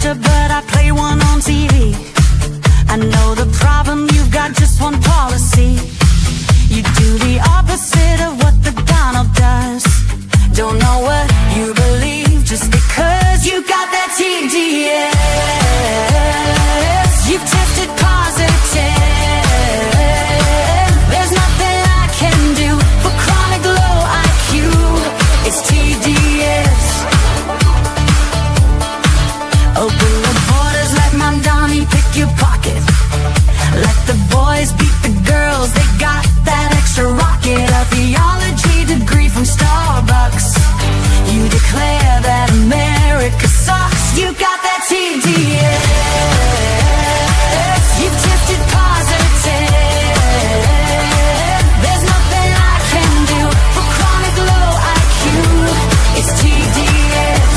doctor, but I play one on TV. I know the problem, you've got just one policy. You do the opposite of what the Donald does. Don't know what you believe just because you got that TDS. You've tested positive. There's nothing I can do for chronic low IQ. It's TDS. Open the borders, let Mamdani pick your pocket. Let the boys beat the girls, they got that extra rocket. A theology degree from Starbucks. You declare that America sucks. You got that TDS. You've tested positive. There's nothing I can do for chronic low IQ. It's TDS.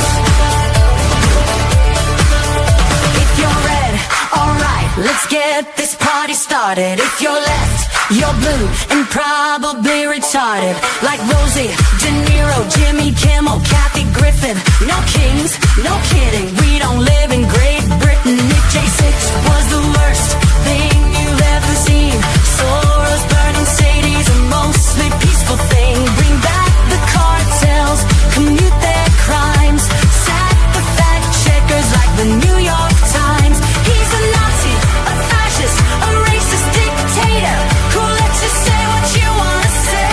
If you're red, alright, let's get this party started. If you're left, you're blue and probably retarded. Like Rosie, De Niro, Jimmy Kimmel, Kathy Griffin. No kings, no kidding, we don't live in Great Britain. If J6 was the worst thing you've ever seen, Soros, burning Sadie's a mostly peaceful thing. Bring back the cartels, commute their crimes, sack the fact checkers like the New York Times. He's a Nazi, a fascist, a racist dictator who lets you say what you want to say.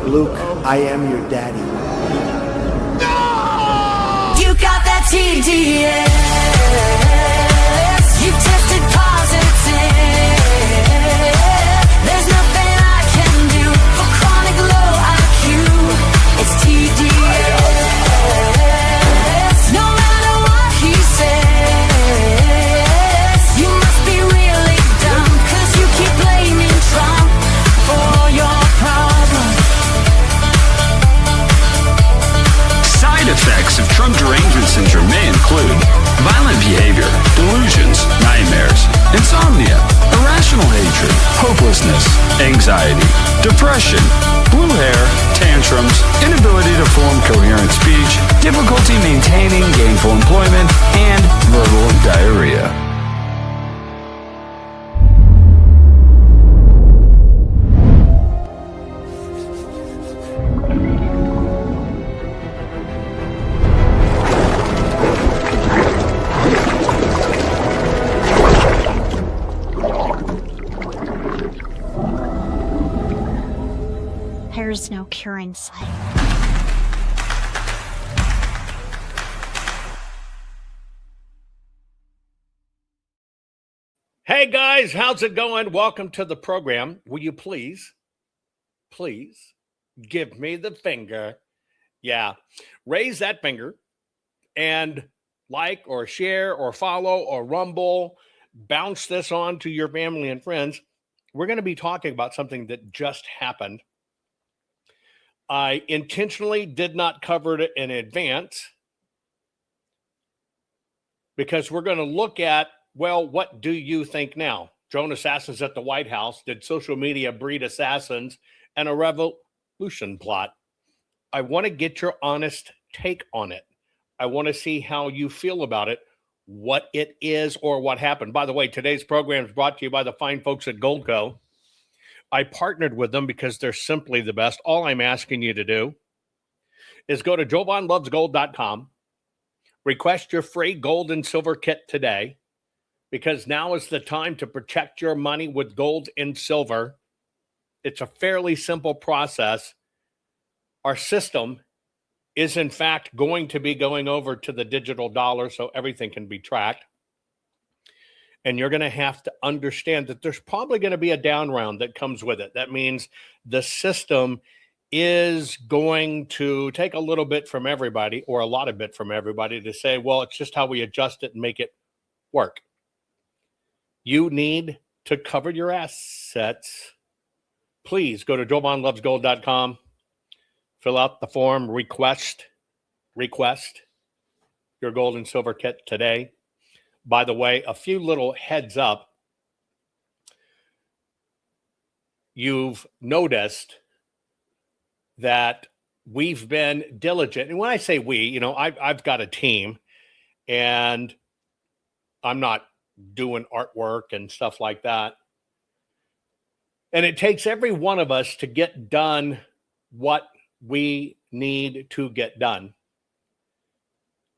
Luke, I am your daddy. You got that TDS. You've tested positive. There's nothing I can do for chronic low IQ. It's TDS. No matter what he says, you must be really dumb, 'cause you keep blaming Trump for your problem. Side effects of drug derangement syndrome may include violent behavior, delusions, nightmares, insomnia, irrational hatred, hopelessness, anxiety, depression, blue hair, tantrums, inability to form coherent speech, difficulty maintaining gainful employment, and verbal diarrhea. There's no cure in sight. Hey guys, how's it going? Welcome to the program. Will you please give me the finger? Yeah, raise that finger and like or share or follow or rumble, bounce this on to your family and friends. We're going to be talking about something that just happened. I intentionally did not cover it in advance because we're going to look at, well, what do you think now? Drone assassins at the White House. Did social media breed assassins and a revolution plot? I want to get your honest take on it. I want to see how you feel about it, what it is, or what happened. By the way, today's program is brought to you by the fine folks at Goldco. I partnered with them because they're simply the best. All I'm asking you to do is go to jovanlovesgold.com, request your free gold and silver kit today, because now is the time to protect your money with gold and silver. It's a fairly simple process. Our system is, in fact, going to be going over to the digital dollar so everything can be tracked. And you're going to have to understand that there's probably going to be a down round that comes with it. That means the system is going to take a little bit from everybody, or a lot of bit from everybody, to say, well, it's just how we adjust it and make it work. You need to cover your assets. Please go to jovanlovesgold.com, fill out the form, request your gold and silver kit today. By the way, a few little heads up. you've noticed that we've been diligent. And when I say we, I've got a team, and I'm not doing artwork and stuff like that. And it takes every one of us to get done what we need to get done.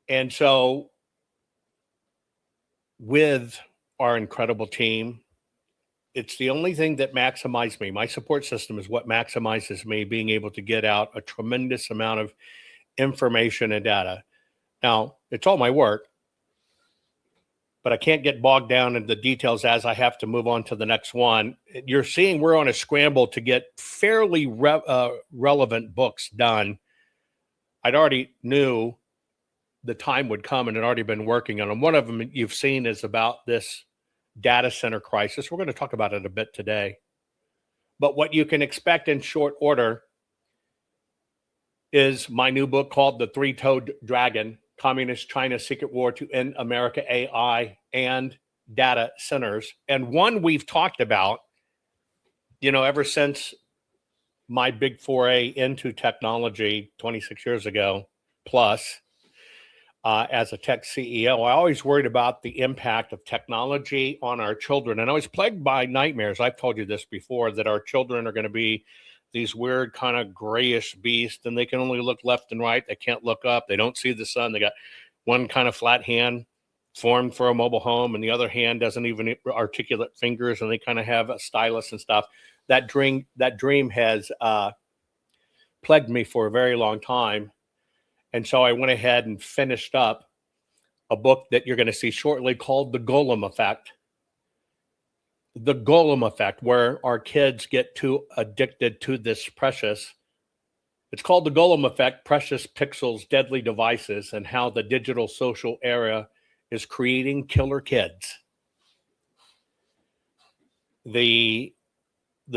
And so with our incredible team, it's the only thing that maximizes me. My support system is what maximizes me being able to get out a tremendous amount of information and data. Now, it's all my work, but I can't get bogged down in the details as I have to move on to the next one. You're seeing we're on a scramble to get fairly relevant books done. I'd already knew the time would come and had already been working on them. One of them you've seen is about this data center crisis. We're going to talk about it a bit today. But what you can expect in short order is my new book called The Three-Toed Dragon, Communist China's Secret War to End America, AI, and Data Centers. And one we've talked about, ever since my big foray into technology 26 years ago plus, as a tech CEO, I always worried about the impact of technology on our children. And I was plagued by nightmares. I've told you this before, that our children are going to be these weird kind of grayish beasts, and they can only look left and right. They can't look up. They don't see the sun. They got one kind of flat hand formed for a mobile home, and the other hand doesn't even articulate fingers, and they kind of have a stylus and stuff. That dream has plagued me for a very long time. And so I went ahead and finished up a book that you're going to see shortly called The Golem Effect. The Golem Effect, where our kids get too addicted to this precious. It's called The Golem Effect, Precious Pixels, Deadly Devices, and How the Digital Social Era is Creating Killer Kids. The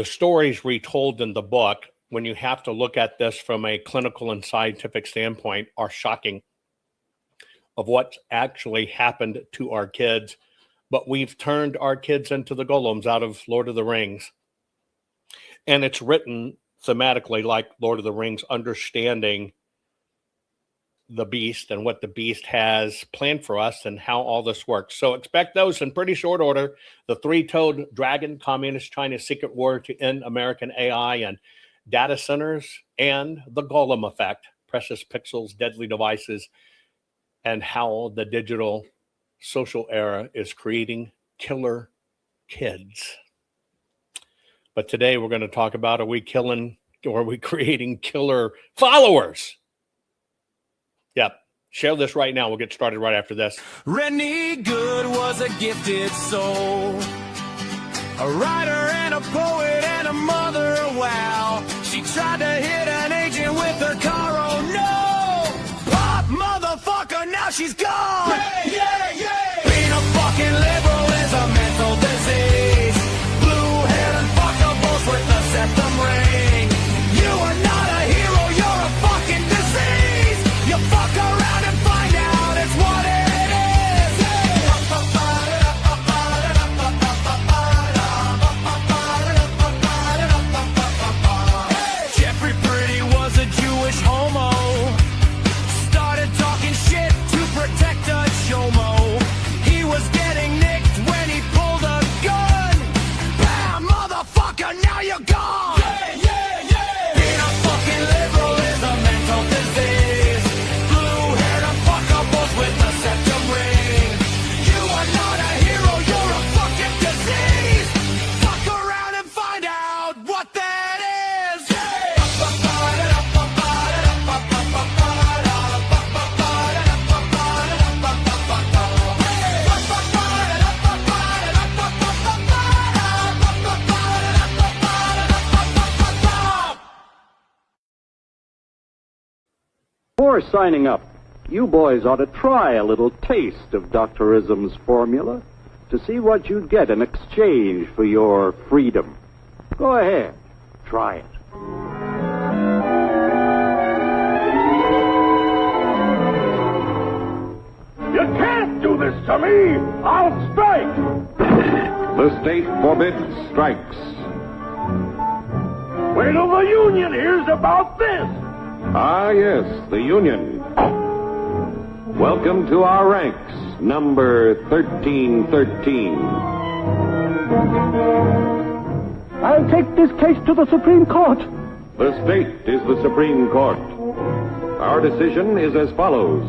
stories retold in the book, when you have to look at this from a clinical and scientific standpoint, are shocking of what's actually happened to our kids. But we've turned our kids into the golems out of Lord of the Rings. And it's written thematically like Lord of the Rings, understanding the beast and what the beast has planned for us and how all this works. So expect those in pretty short order. The Three-Toed Dragon, Communist China's Secret War to End American AI and Data Centers, and The Golem Effect, Precious Pixels, Deadly Devices, and How the Digital Social Era is Creating Killer Kids. But today we're going to talk about, are we creating killer followers? Yep. Share this right now. We'll get started right after this. Rennie Good was a gifted soul, a writer and a poet and a mother, wow. She tried to hit an agent with her car, oh no! Pop, motherfucker, now she's gone! Yeah, yeah, yeah! Being a fucking liberal is a mental disease. Blue-haired and fuckables with the septum ring. You are not a hero, you're a fucking disease! You fuck around and find out it's what it is! Homo started talking shit to protect a chomo. He was getting nicked when he pulled a gun. Bam, motherfucker, now you're gone. Yeah, yeah, yeah. Being a fucking liberal is a mental disease. Blue-haired and fuckables with the septum ring. You are not a hero, you're a fucking disease. Fuck around and find out what that is. Yeah. Before signing up, you boys ought to try a little taste of Dr. Ism's formula to see what you'd get in exchange for your freedom. Go ahead, try it. You can't do this to me! I'll strike! The state forbids strikes. Wait till the Union hears about this. Ah, yes, the Union. Welcome to our ranks, number 1313. I'll take this case to the Supreme Court. The state is the Supreme Court. Our decision is as follows.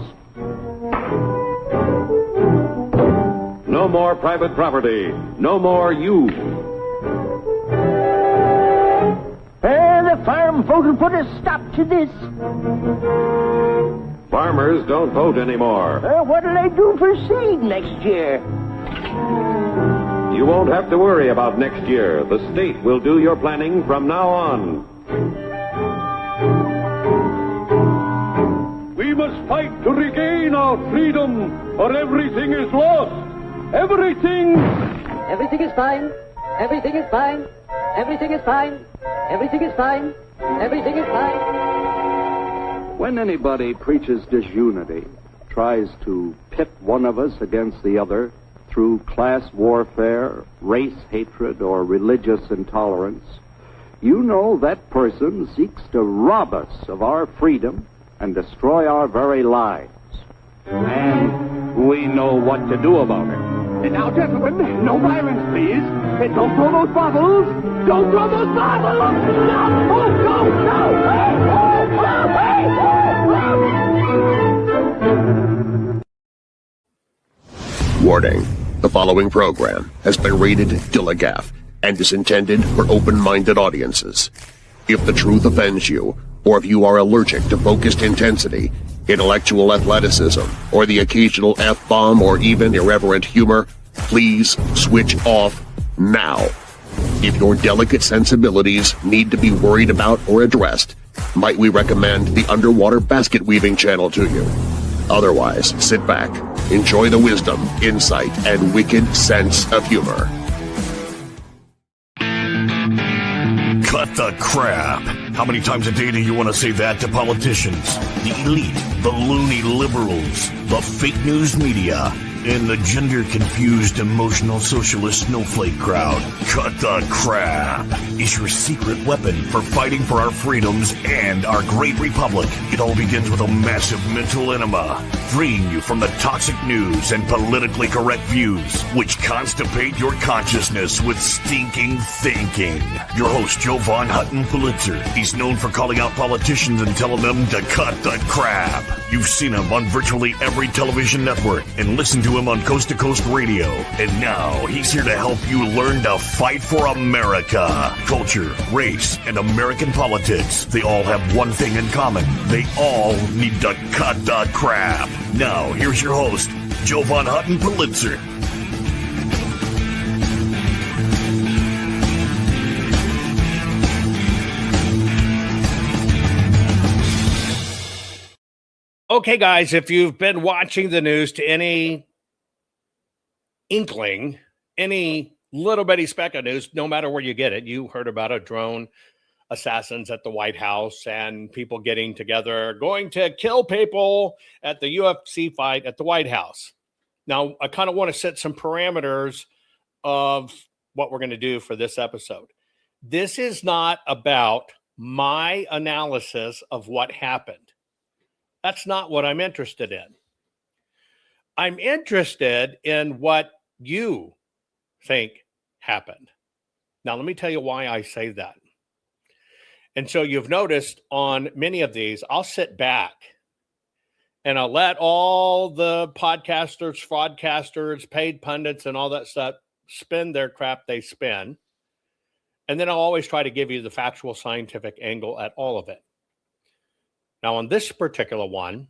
No more private property. No more you. The farm folk will put a stop to this. Farmers don't vote anymore. What'll they do for seed next year? You won't have to worry about next year. The state will do your planning from now on. We must fight to regain our freedom, or everything is lost. Everything. Everything is fine. Everything is fine. Everything is fine. Everything is fine. Everything is fine. When anybody preaches disunity, tries to pit one of us against the other through class warfare, race hatred, or religious intolerance, you know that person seeks to rob us of our freedom and destroy our very lives. And we know what to do about it. Now, gentlemen, no violence, please. Don't throw those bottles. Don't throw those bottles. No! Oh, no! No! Warning. The following program has been rated Dilligaff and is intended for open-minded audiences. If the truth offends you, or if you are allergic to focused intensity, intellectual athleticism, or the occasional F-bomb or even irreverent humor, please switch off now. If your delicate sensibilities need to be worried about or addressed, might we recommend the Underwater Basket Weaving channel to you. Otherwise, sit back, enjoy the wisdom, insight, and wicked sense of humor. Cut the crap. How many times a day do you want to say that to politicians, the elite, the loony liberals, the fake news media, and the gender-confused, emotional socialist snowflake crowd? Cut the crap is your secret weapon for fighting for our freedoms and our great republic. It all begins with a massive mental enema, freeing you from the toxic news and politically correct views, which constipate your consciousness with stinking thinking. Your host, Jovan Hutton Pulitzer. He's known for calling out politicians and telling them to cut the crap. You've seen him on virtually every television network and listened to him on Coast to Coast Radio. And now he's here to help you learn to fight for America. Culture, race, and American politics. They all have one thing in common. They all need to cut the crap. Now, here's your host, Jovan Hutton Pulitzer. Okay, guys, if you've been watching the news to any inkling, any little bitty speck of news, no matter where you get it, you heard about a drone assassins at the White House and people getting together, going to kill people at the UFC fight at the White House. Now, I kind of want to set some parameters of what we're going to do for this episode. This is not about my analysis of what happened. That's not what I'm interested in. I'm interested in what you think happened. Now, let me tell you why I say that. And so you've noticed on many of these, I'll sit back and I'll let all the podcasters, fraudcasters, paid pundits, and all that stuff spin their crap they spin. And then I'll always try to give you the factual scientific angle at all of it. Now, on this particular one,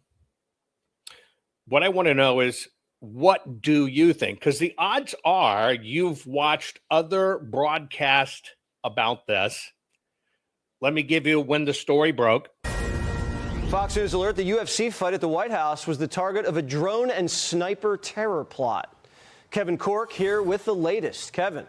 what I want to know is, what do you think? Because the odds are you've watched other broadcasts about this. Let me give you when the story broke. Fox News alert, the UFC fight at the White House was the target of a drone and sniper terror plot. Kevin Cork here with the latest. Kevin.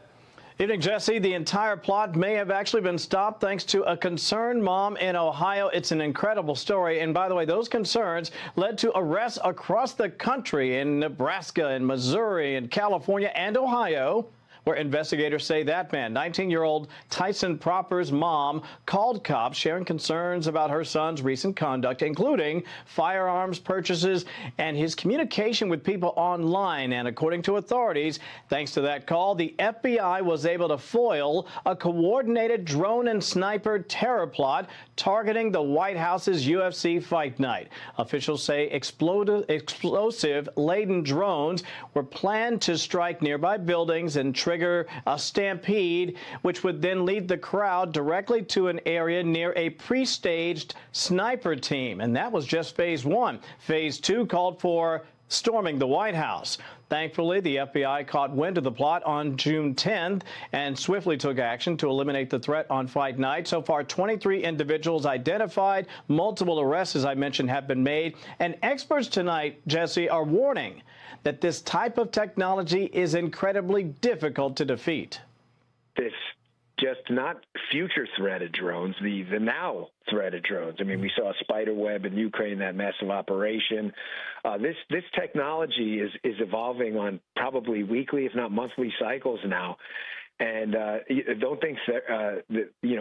Evening, Jesse. The entire plot may have actually been stopped thanks to a concerned mom in Ohio. It's an incredible story. And by the way, those concerns led to arrests across the country in Nebraska and Missouri and California and Ohio. where investigators say that man, 19-year-old Tyson Proper's mom, called cops sharing concerns about her son's recent conduct, including firearms purchases and his communication with people online. And according to authorities, thanks to that call, the FBI was able to foil a coordinated drone and sniper terror plot targeting the White House's UFC fight night. Officials say explosive-laden drones were planned to strike nearby buildings and trigger a stampede, which would then lead the crowd directly to an area near a pre-staged sniper team. And that was just phase one. Phase two called for storming the White House. Thankfully, the FBI caught wind of the plot on June 10th and swiftly took action to eliminate the threat on fight night. So far, 23 individuals identified. Multiple arrests, as I mentioned, have been made. And experts tonight, Jesse, are warning that this type of technology is incredibly difficult to defeat. This just not future threated drones, the now threated drones. I mean, we saw a spider web in Ukraine, that massive operation. This technology is evolving on probably weekly, if not monthly cycles now. And don't think that,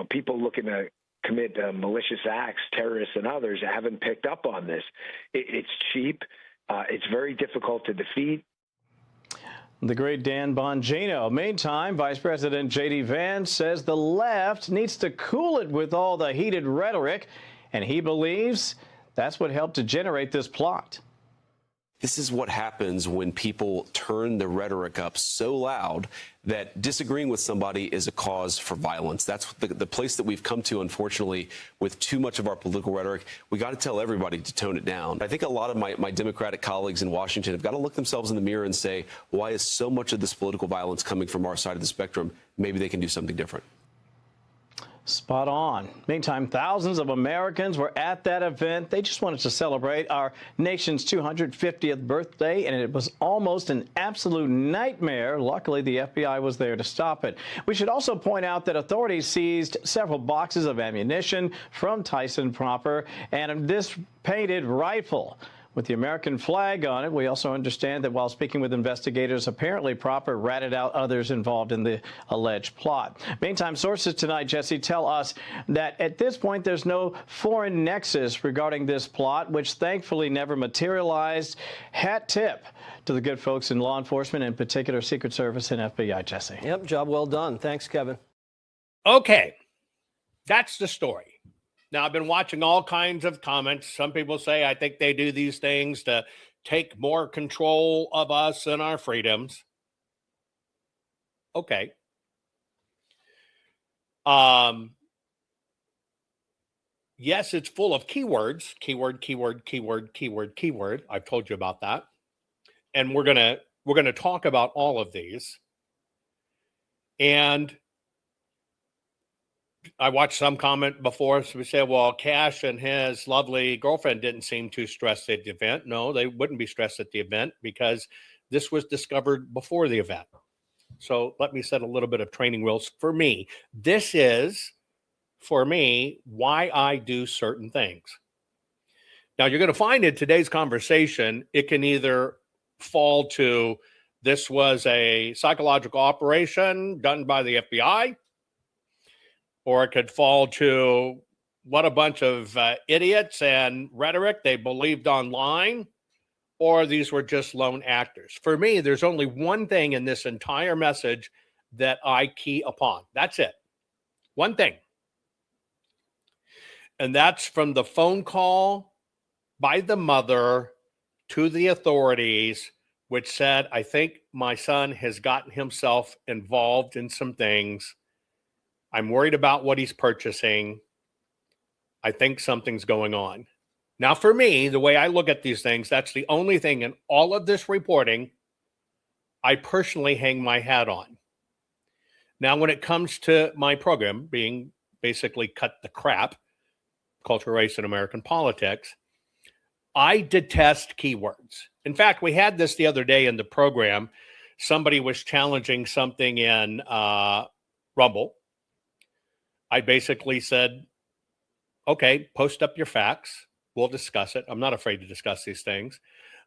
people looking to commit malicious acts, terrorists and others, haven't picked up on this. It's cheap. It's very difficult to defeat. The great Dan Bongino. Meantime, Vice President J.D. Vance says the left needs to cool it with all the heated rhetoric, and he believes that's what helped to generate this plot. This is what happens when people turn the rhetoric up so loud that disagreeing with somebody is a cause for violence. That's the place that we've come to, unfortunately, with too much of our political rhetoric. We got to tell everybody to tone it down. I think a lot of my Democratic colleagues in Washington have got to look themselves in the mirror and say, why is so much of this political violence coming from our side of the spectrum? Maybe they can do something different. Spot on. Meantime, thousands of Americans were at that event. They just wanted to celebrate our nation's 250th birthday, and it was almost an absolute nightmare. Luckily, the FBI was there to stop it. We should also point out that authorities seized several boxes of ammunition from Tyson Proper and this painted rifle with the American flag on it. We also understand that while speaking with investigators, apparently Proper ratted out others involved in the alleged plot. Meantime, sources tonight, Jesse, tell us that at this point there's no foreign nexus regarding this plot, which thankfully never materialized. Hat tip to the good folks in law enforcement, in particular Secret Service and FBI, Jesse. Yep, job well done. Thanks, Kevin. Okay, that's the story. Now, I've been watching all kinds of comments. Some people say, I think they do these things to take more control of us and our freedoms. Okay. Yes, it's full of keywords. Keyword, keyword, keyword, keyword, keyword. I've told you about that. And we're gonna talk about all of these. And I watched some comment before. So we said, well, Cash and his lovely girlfriend didn't seem too stressed at the event. No, they wouldn't be stressed at the event because this was discovered before the event. So let me set a little bit of training wheels for me. This is, for me, why I do certain things. Now, you're going to find in today's conversation, it can either fall to this was a psychological operation done by the FBI, or it could fall to what a bunch of idiots and rhetoric they believed online, or these were just lone actors. For me, there's only one thing in this entire message that I key upon. That's it. One thing. And that's from the phone call by the mother to the authorities, which said, I think my son has gotten himself involved in some things. I'm worried about what he's purchasing. I think something's going on. Now, for me, the way I look at these things, that's the only thing in all of this reporting I personally hang my hat on. Now, when it comes to my program being basically Cut the Crap, Culture, Race, and American Politics, I detest keywords. In fact, we had this the other day in the program. Somebody was challenging something in Rumble. I basically said, okay, post up your facts. We'll discuss it. I'm not afraid to discuss these things.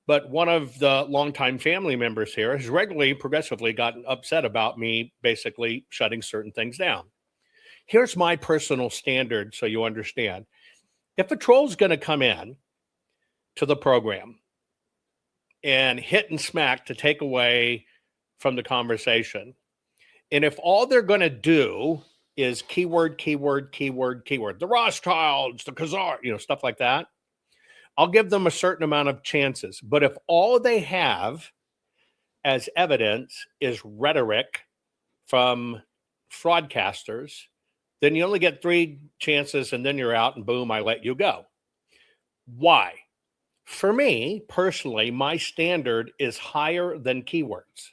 but one of the longtime family members here has regularly, progressively gotten upset about me basically shutting certain things down. Here's my personal standard so you understand. If a troll's going to come in to the program and hit and smack to take away from the conversation, and if all they're going to do is keyword, the Rothschilds, the Khazar, stuff like that, I'll give them a certain amount of chances. But if all they have as evidence is rhetoric from fraudcasters, then you only get 3 chances and then you're out and boom, I let you go. Why? For me, personally, my standard is higher than keywords.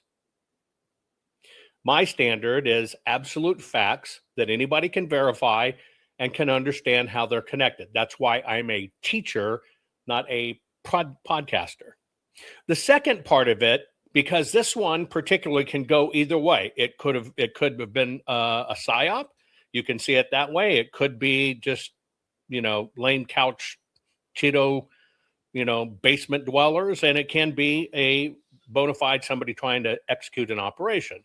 My standard is absolute facts that anybody can verify and can understand how they're connected. That's why I'm a teacher, not a podcaster. The second part of it, because this one particularly can go either way. It could have been a PSYOP. You can see it that way. It could be just, lame couch Cheeto, basement dwellers, and it can be a bona fide somebody trying to execute an operation.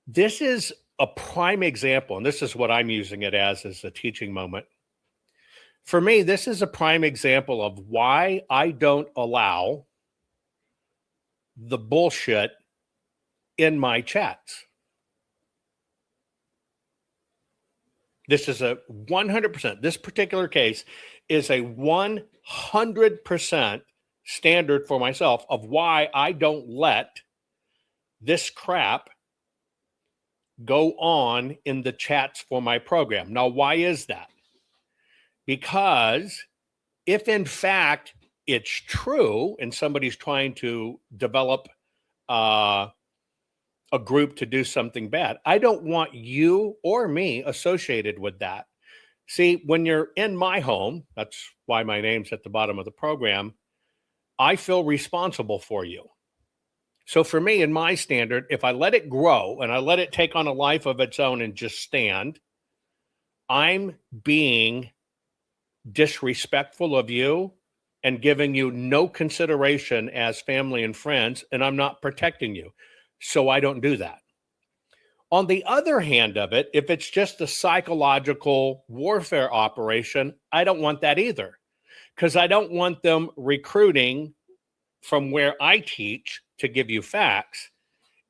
This is a prime example, and this is what I'm using it as a teaching moment. For me, this is a prime example of why I don't allow the bullshit in my chats. This is a 100%. This particular case is a 100% standard for myself of why I don't let this crap go on in the chats for my program. Now, why is that? Because if in fact it's true and somebody's trying to develop a group to do something bad, I don't want you or me associated with that. See, when you're in my home, that's why my name's at the bottom of the program, I feel responsible for you. So for me, in my standard, if I let it grow and I let it take on a life of its own and just stand, I'm being disrespectful of you and giving you no consideration as family and friends, and I'm not protecting you. So I don't do that. On the other hand of it, if it's just a psychological warfare operation, I don't want that either, because I don't want them recruiting from where I teach to give you facts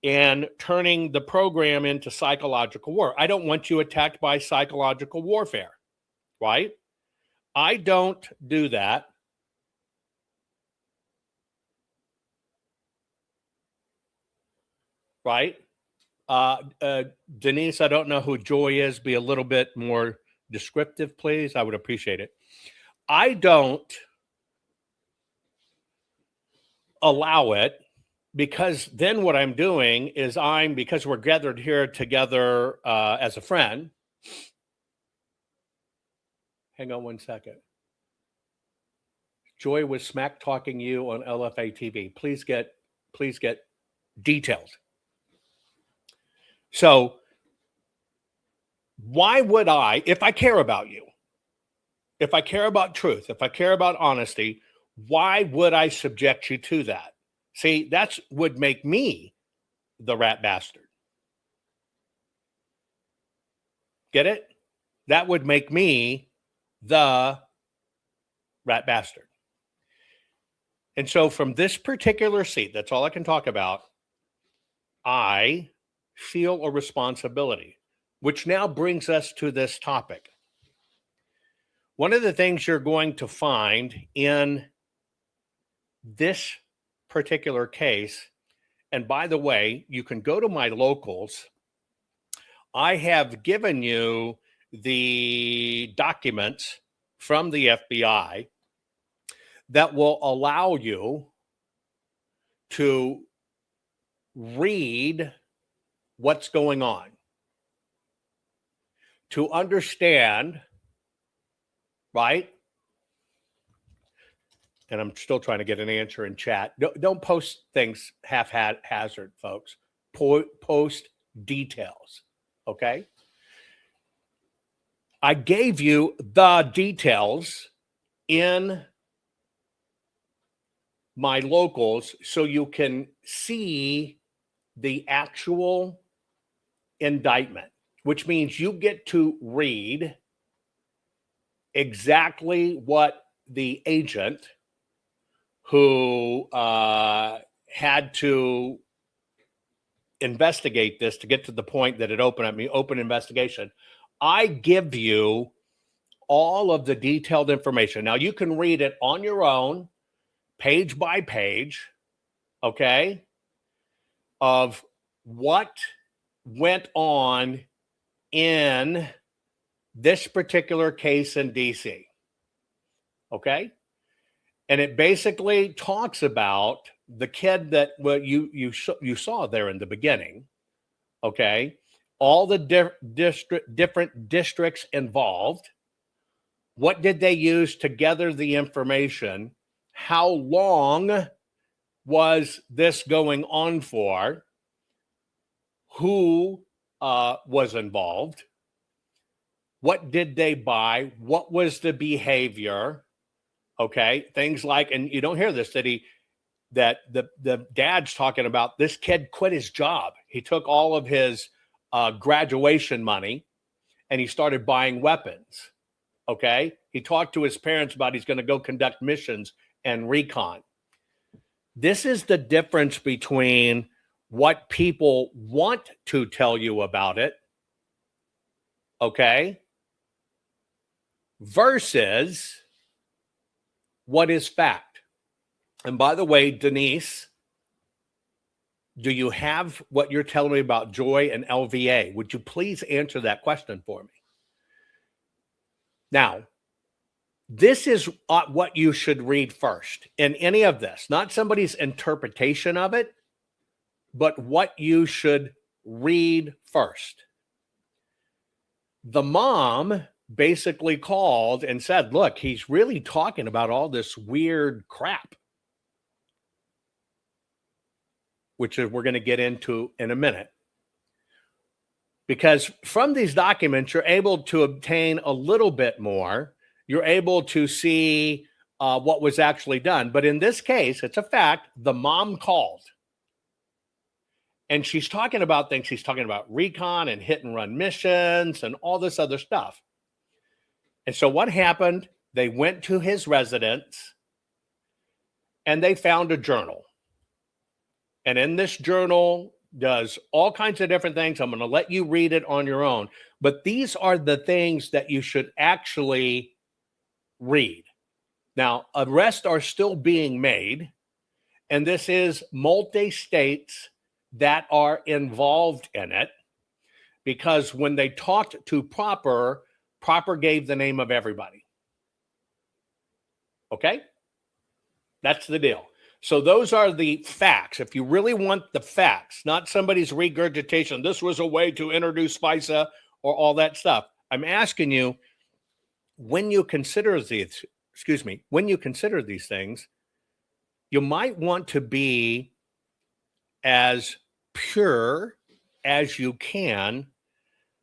and turning the program into psychological war. I don't want you attacked by psychological warfare, right? I don't do that. Right? Denise, I don't know who Joy is. Be a little bit more descriptive, please. I would appreciate it. I don't allow it, because then what I'm doing is because we're gathered here together as a friend. Hang on one second. Joy was smack talking you on LFA TV. Please get details. So why would I, if I care about you, if I care about truth, if I care about honesty, why would I subject you to that? See, that would make me the rat bastard. Get it? That would make me the rat bastard. And so from this particular seat, that's all I can talk about, I feel a responsibility, which now brings us to this topic. One of the things you're going to find in this particular case, and by the way, you can go to my locals. I have given you the documents from the FBI that will allow you to read what's going on, to understand, right? And I'm still trying to get an answer in chat. Don't post things haphazard, folks. Post details, okay? I gave you the details in my locals so you can see the actual indictment, which means you get to read exactly what the agent who had to investigate this to get to the point that it open investigation. I give you all of the detailed information. Now you can read it on your own, page by page, okay, of what went on in this particular case in DC. Okay? And it basically talks about the kid that you saw there in the beginning. Okay? All the different districts involved. What did they use to gather the information? How long was this going on for? Who was involved? What did they buy? What was the behavior? Okay, things like, and you don't hear this, that the dad's talking about this kid quit his job. He took all of his graduation money and he started buying weapons. Okay, he talked to his parents about he's going to go conduct missions and recon. This is the difference between what people want to tell you about it, okay, versus what is fact. And by the way, Denise, do you have what you're telling me about Joy and LVA? Would you please answer that question for me? Now, this is what you should read first in any of this, not somebody's interpretation of it, but what you should read first. The mom basically called and said, look, he's really talking about all this weird crap, which we're going to get into in a minute. Because from these documents, you're able to obtain a little bit more. You're able to see what was actually done. But in this case, it's a fact, the mom called. And she's talking about things. She's talking about recon and hit and run missions and all this other stuff. And so what happened? They went to his residence and they found a journal. And in this journal does all kinds of different things. I'm going to let you read it on your own. But these are the things that you should actually read. Now, arrests are still being made. And this is multi-states that are involved in it. Because when they talked to Proper gave the name of everybody. Okay? That's the deal. So those are the facts. If you really want the facts, not somebody's regurgitation, this was a way to introduce FISA or all that stuff. I'm asking you, when you consider these things, you might want to be as pure as you can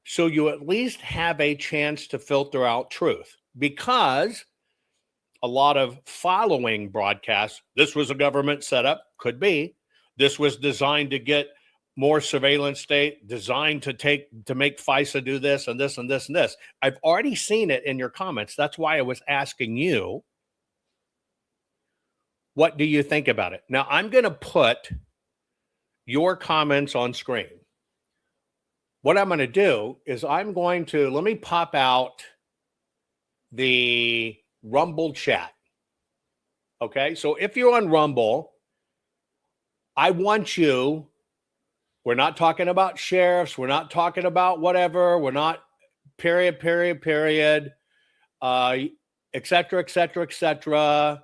so you at least have a chance to filter out truth. Because a lot of following broadcasts, this was a government setup, could be. This was designed to get more surveillance state, designed to make FISA do this and this and this and this. I've already seen it in your comments. That's why I was asking you, what do you think about it? Now, I'm going to put your comments on screen. What I'm going to do is let me pop out the Rumble chat. Okay, so if you're on Rumble, I want you, we're not talking about sheriffs, we're not talking about whatever, we're not period, et cetera,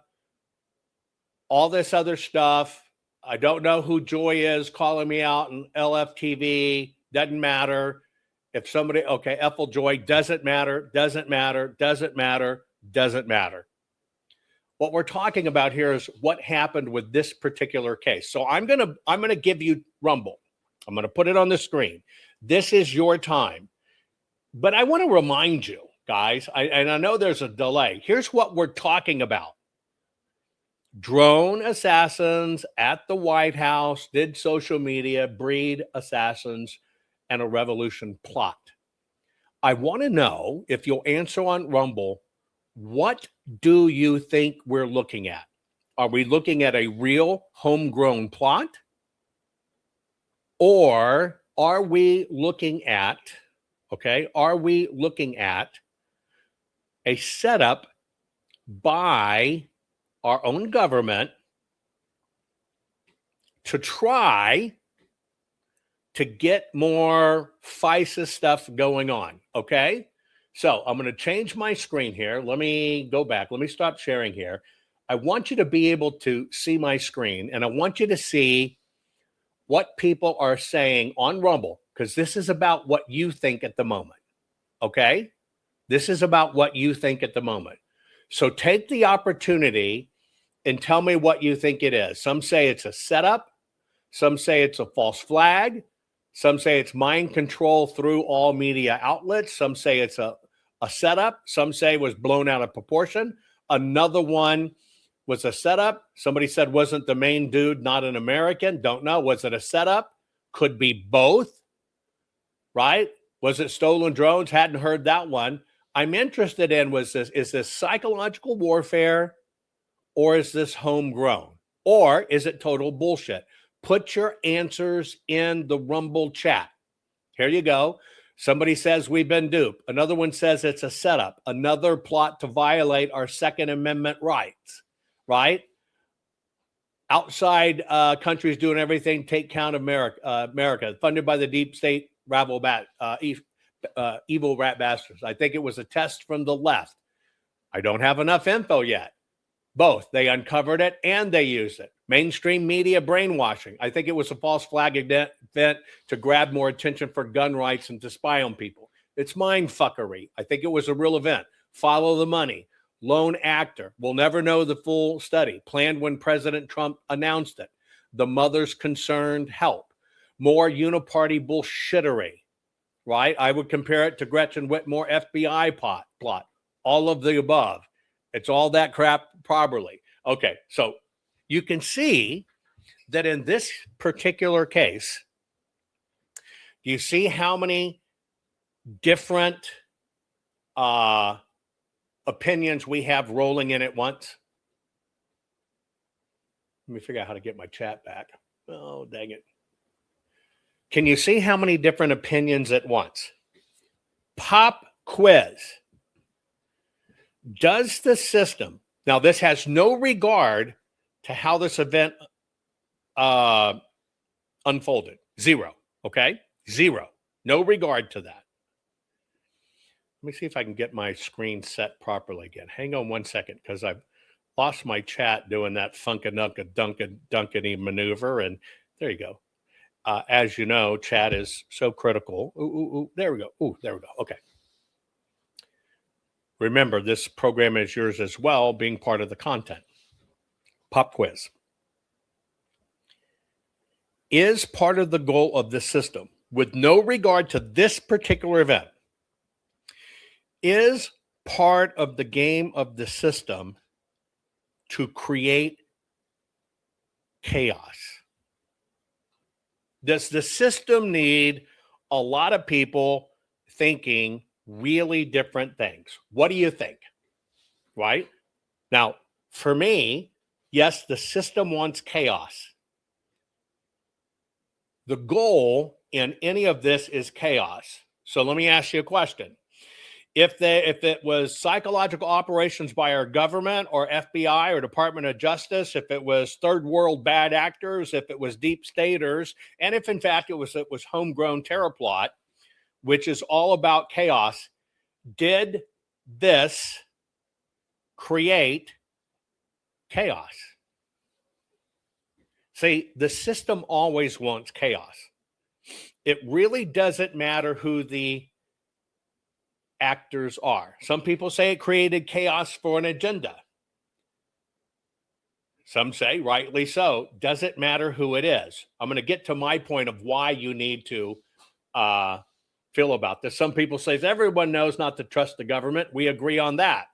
all this other stuff. I don't know who Joy is calling me out in LFTV, doesn't matter. If somebody, okay, Ethel Joy, doesn't matter. What we're talking about here is what happened with this particular case. So I'm gonna give you Rumble. I'm gonna put it on the screen. This is your time. But I want to remind you, guys, and I know there's a delay. Here's what we're talking about. Drone assassins at the White House did social media, breed assassins, and a revolution plot. I want to know, if you'll answer on Rumble, what do you think we're looking at? Are we looking at a real homegrown plot? Or are we looking at, a setup by our own government to try to get more FISA stuff going on, okay? So I'm going to change my screen here. Let me go back. Let me stop sharing here. I want you to be able to see my screen, and I want you to see what people are saying on Rumble, because this is about what you think at the moment, okay? This is about what you think at the moment. So take the opportunity and tell me what you think it is. Some say it's a setup. Some say it's a false flag. Some say it's mind control through all media outlets. Some say it's a setup. Some say it was blown out of proportion. Another one was a setup. Somebody said wasn't the main dude not an American? Don't know. Was it a setup? Could be both, right? Was it stolen drones? Hadn't heard that one. I'm interested in, is this psychological warfare, or is this homegrown? Or is it total bullshit? Put your answers in the Rumble chat. Here you go. Somebody says we've been duped. Another one says it's a setup. Another plot to violate our Second Amendment rights, right? Outside countries doing everything, take count of America, funded by the deep state evil rat bastards. I think it was a test from the left. I don't have enough info yet. Both. They uncovered it and they used it. Mainstream media brainwashing. I think it was a false flag event to grab more attention for gun rights and to spy on people. It's mind fuckery. I think it was a real event. Follow the money. Lone actor. We'll never know the full study. Planned when President Trump announced it. The mother's concerned help. More uniparty bullshittery. Right? I would compare it to Gretchen Whitmore FBI plot. All of the above. It's all that crap properly. Okay, so you can see that in this particular case, do you see how many different opinions we have rolling in at once? Let me figure out how to get my chat back. Oh, dang it. Can you see how many different opinions at once? Pop quiz. Does the system, now this has no regard to how this event unfolded. Zero, okay? Zero. No regard to that. Let me see if I can get my screen set properly again. Hang on one second, because I've lost my chat doing that Duncan-y maneuver, and there you go. As you know, chat is so critical. Ooh, there we go. There we go. Okay. Remember, this program is yours as well, being part of the content. Pop quiz. Is part of the goal of this system, with no regard to this particular event, is part of the game of the system to create chaos? Does the system need a lot of people thinking really different things? What do you think? Right? Now, for me, yes, the system wants chaos. The goal in any of this is chaos. So let me ask you a question. If it was psychological operations by our government or FBI or Department of Justice, if it was third world bad actors, if it was deep staters, and if in fact it was homegrown terror plot, which is all about chaos, did this create chaos? See, the system always wants chaos. It really doesn't matter who the actors are. Some people say it created chaos for an agenda. Some say, rightly so, doesn't matter who it is. I'm going to get to my point of why you need to feel about this. Some people say everyone knows not to trust the government. We agree on that.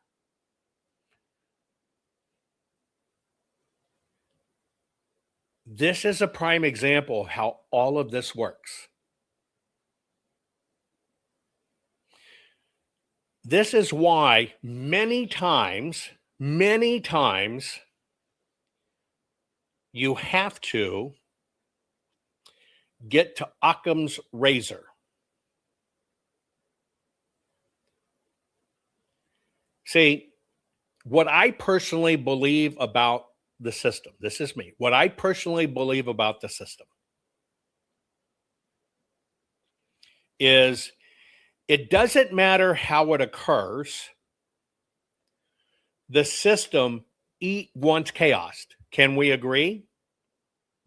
This is a prime example how all of this works. This is why many times, you have to get to Occam's razor. See, what I personally believe about the system, this is me, what I personally believe about the system is it doesn't matter how it occurs, the system wants chaos. Can we agree?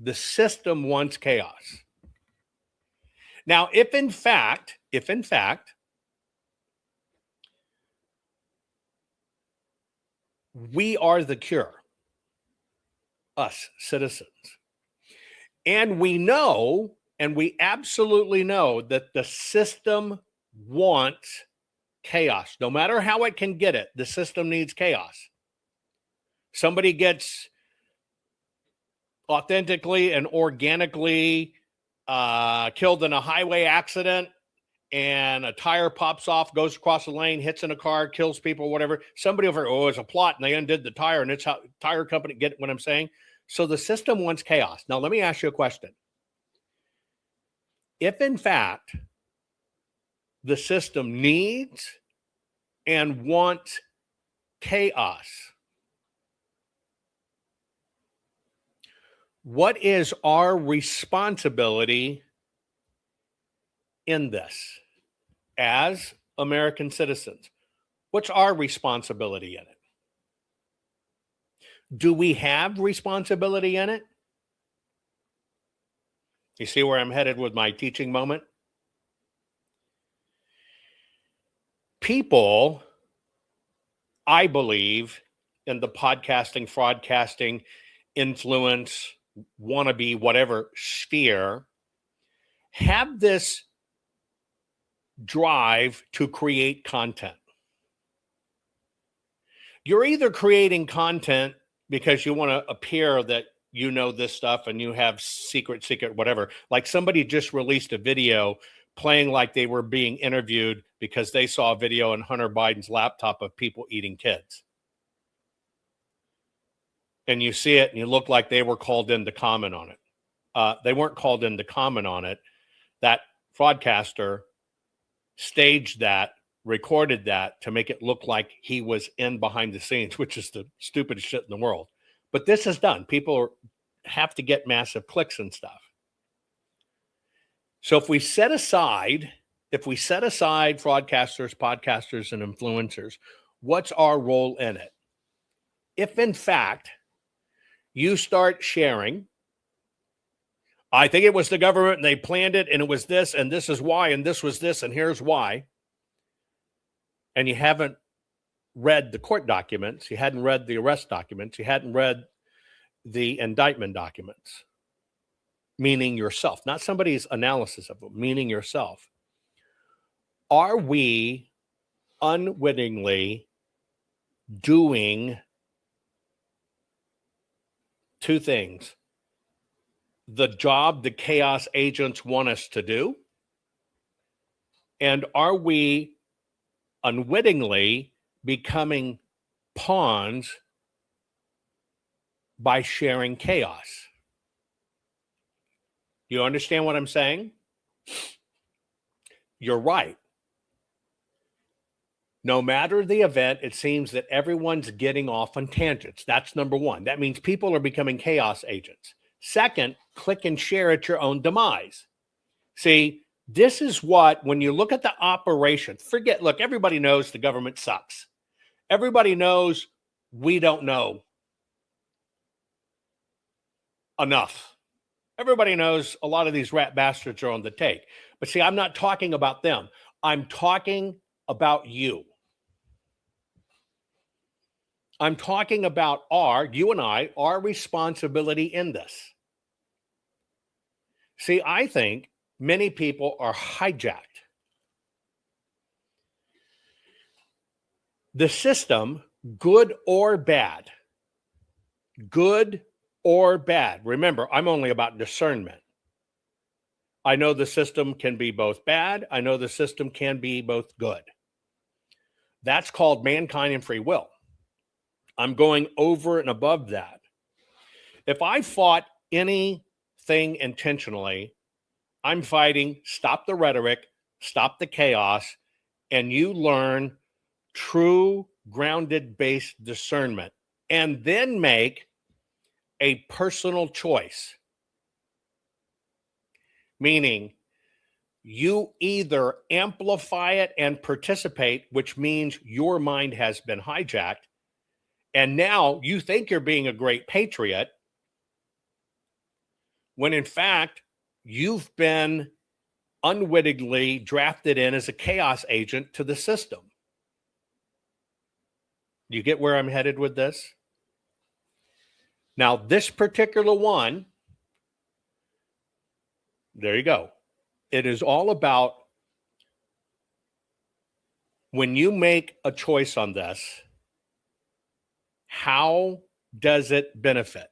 The system wants chaos. Now, if in fact, we are the cure, us citizens, and we know, and we absolutely know that the system wants chaos. No matter how it can get it, the system needs chaos. Somebody gets authentically and organically killed in a highway accident, and a tire pops off, goes across the lane, hits in a car, kills people, whatever. Somebody over, it's a plot, and they undid the tire, and it's how tire company, get what I'm saying? So the system wants chaos. Now, let me ask you a question. If, in fact, the system needs and wants chaos, what is our responsibility in this as American citizens? What's our responsibility in it? Do we have responsibility in it? You see where I'm headed with my teaching moment? People, I believe, in the podcasting, fraudcasting, influence, wannabe, whatever sphere, have this drive to create content. You're either creating content because you want to appear that you know this stuff and you have secret, whatever. Like somebody just released a video playing like they were being interviewed because they saw a video on Hunter Biden's laptop of people eating kids. And you see it and you look like they were called in to comment on it. They weren't called in to comment on it. That fraudcaster staged that, recorded that to make it look like he was in behind the scenes, which is the stupidest shit in the world. But this is done. People have to get massive clicks and stuff. So if we set aside fraudcasters, podcasters, and influencers, what's our role in it? If in fact you start sharing, I think it was the government and they planned it and it was this and this is why and this was this and here's why, and you haven't read the court documents, you hadn't read the arrest documents, you hadn't read the indictment documents, meaning yourself, not somebody's analysis of them, meaning yourself. Are we unwittingly doing two things? The job the chaos agents want us to do? And are we unwittingly becoming pawns by sharing chaos? You understand what I'm saying? You're right. No matter the event, it seems that everyone's getting off on tangents. That's number one. That means people are becoming chaos agents. Second, click and share at your own demise. See, this is what, when you look at the operation, look, everybody knows the government sucks. Everybody knows we don't know enough. Everybody knows a lot of these rat bastards are on the take. But see, I'm not talking about them. I'm talking about you. I'm talking about you and I, our responsibility in this. See, I think many people are hijacked. The system, good or bad, or bad. Remember, I'm only about discernment. I know the system can be both bad. I know the system can be both good. That's called mankind and free will. I'm going over and above that. If I fought anything intentionally, I'm fighting stop the rhetoric, stop the chaos, and you learn true grounded based discernment and then make a personal choice. Meaning, you either amplify it and participate, which means your mind has been hijacked, and now you think you're being a great patriot, when in fact, you've been unwittingly drafted in as a chaos agent to the system. You get where I'm headed with this? Now, this particular one, there you go. It is all about when you make a choice on this, how does it benefit?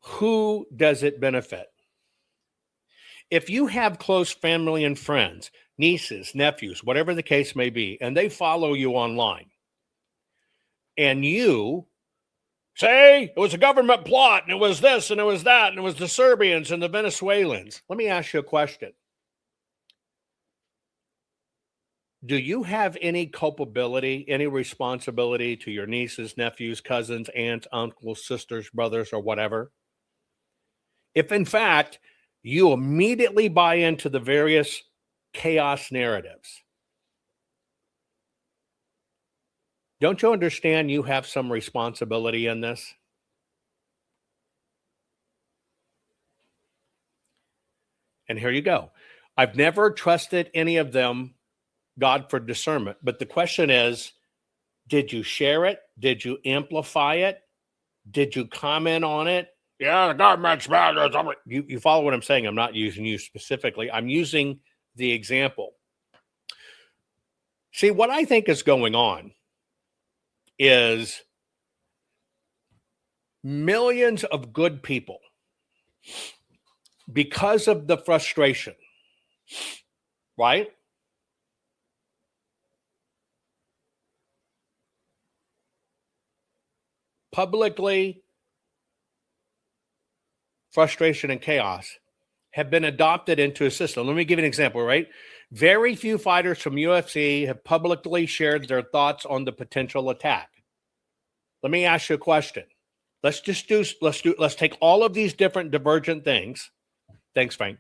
Who does it benefit? If you have close family and friends, nieces, nephews, whatever the case may be, and they follow you online, and you say it was a government plot, and it was this, and it was that, and it was the Serbians and the Venezuelans. Let me ask you a question. Do you have any culpability, any responsibility to your nieces, nephews, cousins, aunts, uncles, sisters, brothers, or whatever? If in fact you immediately buy into the various chaos narratives, don't you understand you have some responsibility in this? And here you go. I've never trusted any of them, God, for discernment. But the question is, did you share it? Did you amplify it? Did you comment on it? Yeah, the government's bad. You follow what I'm saying? I'm not using you specifically. I'm using the example. See, what I think is going on is millions of good people, because of the frustration, right? Publicly, frustration and chaos have been adopted into a system. Let me give you an example, right? Very few fighters from UFC have publicly shared their thoughts on the potential attack. Let me ask you a question. Let's take all of these different divergent things. Thanks, Frank.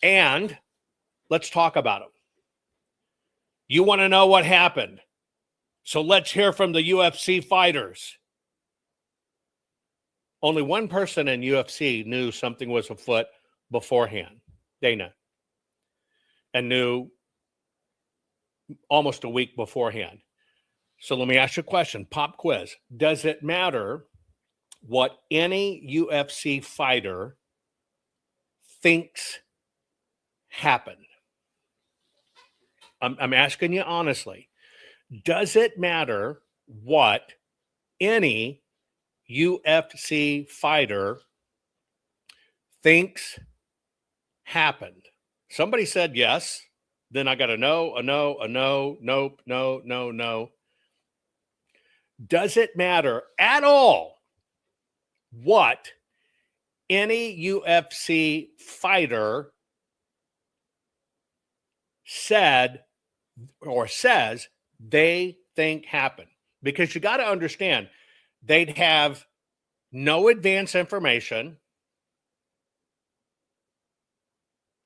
And let's talk about them. You want to know what happened? So let's hear from the UFC fighters. Only one person in UFC knew something was afoot beforehand, Dana, and knew almost a week beforehand. So let me ask you a question, pop quiz. Does it matter what any UFC fighter thinks happened? I'm asking you honestly. Does it matter what any UFC fighter thinks happened? Somebody said yes. Then I got a no, nope, no. Does it matter at all what any UFC fighter said or says they think happened? Because you got to understand, they'd have no advance information.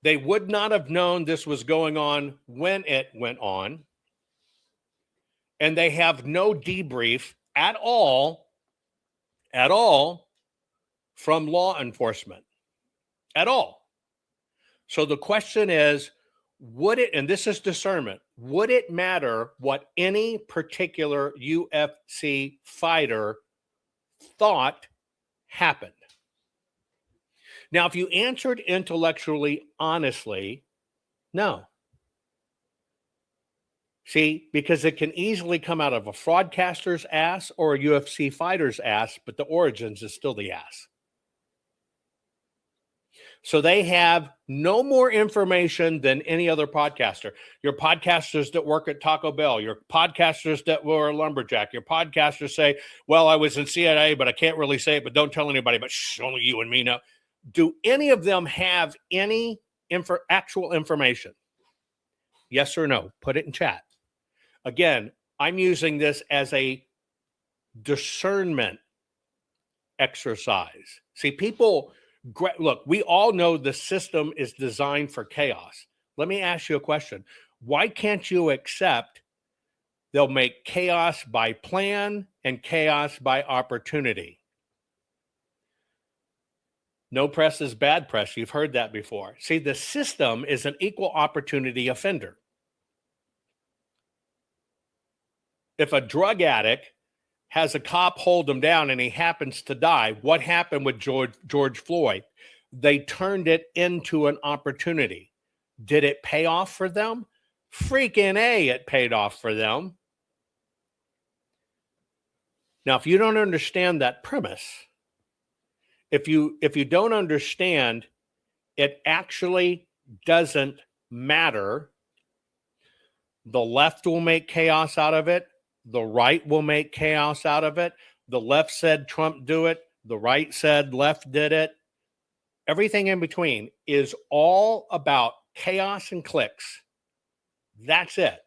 They would not have known this was going on when it went on. And they have no debrief at all from law enforcement. At all. So the question is, would it, and this is discernment, would it matter what any particular UFC fighter thought happened? Now, if you answered intellectually honestly, no. See, because it can easily come out of a fraudcaster's ass or a UFC fighter's ass, but the origins is still the ass. So they have no more information than any other podcaster. Your podcasters that work at Taco Bell, your podcasters that were a lumberjack, your podcasters say, well, I was in CIA, but I can't really say it, but don't tell anybody, but shh, only you and me know. Do any of them have any actual information? Yes or no? Put it in chat. Again, I'm using this as a discernment exercise. See, people, look, we all know the system is designed for chaos. Let me ask you a question. Why can't you accept they'll make chaos by plan and chaos by opportunity? No press is bad press. You've heard that before. See, the system is an equal opportunity offender. If a drug addict has a cop hold him down and he happens to die, what happened with George Floyd? They turned it into an opportunity. Did it pay off for them? Freaking A, it paid off for them. Now, if you don't understand that premise, if you don't understand it actually doesn't matter, the left will make chaos out of it. The right will make chaos out of it. The left said Trump do it. The right said left did it. Everything in between is all about chaos and clicks. That's it.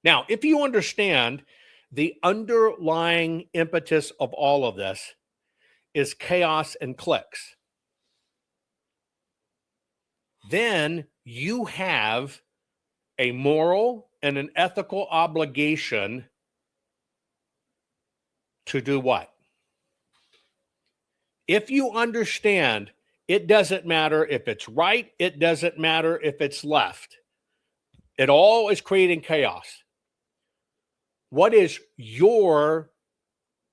Now, if you understand the underlying impetus of all of this is chaos and clicks, then you have a moral and an ethical obligation to do what? If you understand, it doesn't matter if it's right, it doesn't matter if it's left. It all is creating chaos. What is your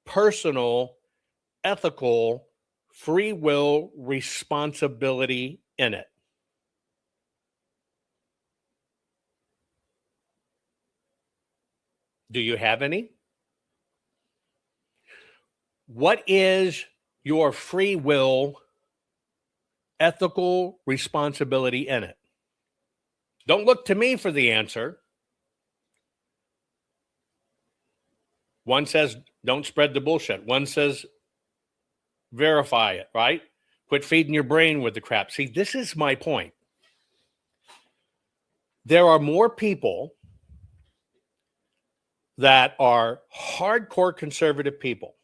personal, ethical, free will responsibility in it? Do you have any? What is your free will, ethical responsibility in it? Don't look to me for the answer. One says, don't spread the bullshit. One says, verify it, right? Quit feeding your brain with the crap. See, this is my point. There are more people that are hardcore conservative people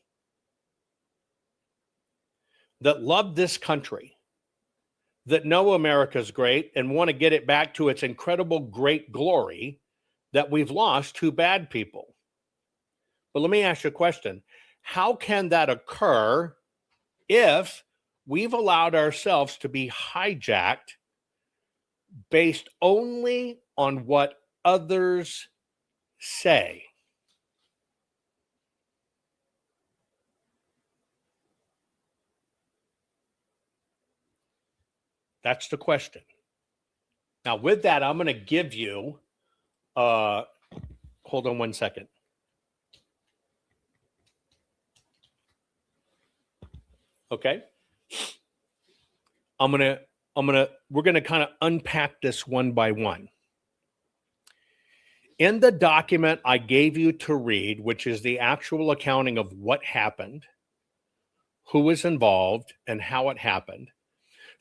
that love this country, that know America's great and want to get it back to its incredible great glory, that we've lost two bad people. But let me ask you a question. How can that occur if we've allowed ourselves to be hijacked based only on what others say? That's the question. Now, with that, I'm going to give you, hold on one second. Okay. we're going to kind of unpack this one by one. In the document I gave you to read, which is the actual accounting of what happened, who was involved, and how it happened,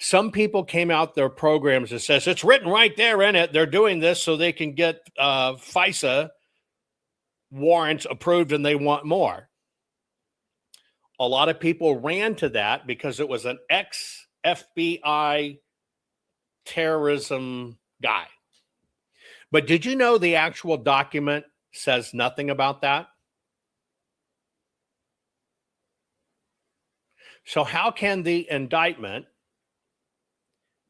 some people came out their programs that says it's written right there in it. They're doing this so they can get FISA warrants approved and they want more. A lot of people ran to that because it was an ex-FBI terrorism guy. But did you know the actual document says nothing about that? So how can the indictment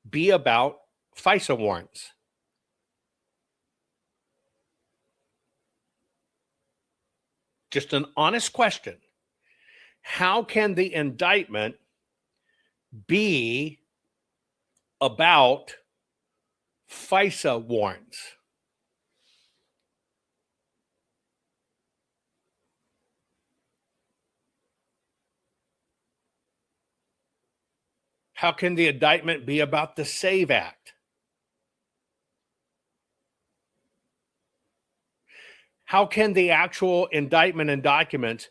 be about FISA warrants? Just an honest question. How can the indictment be about FISA warrants? How can the indictment be about the SAVE Act? How can the actual indictment and documents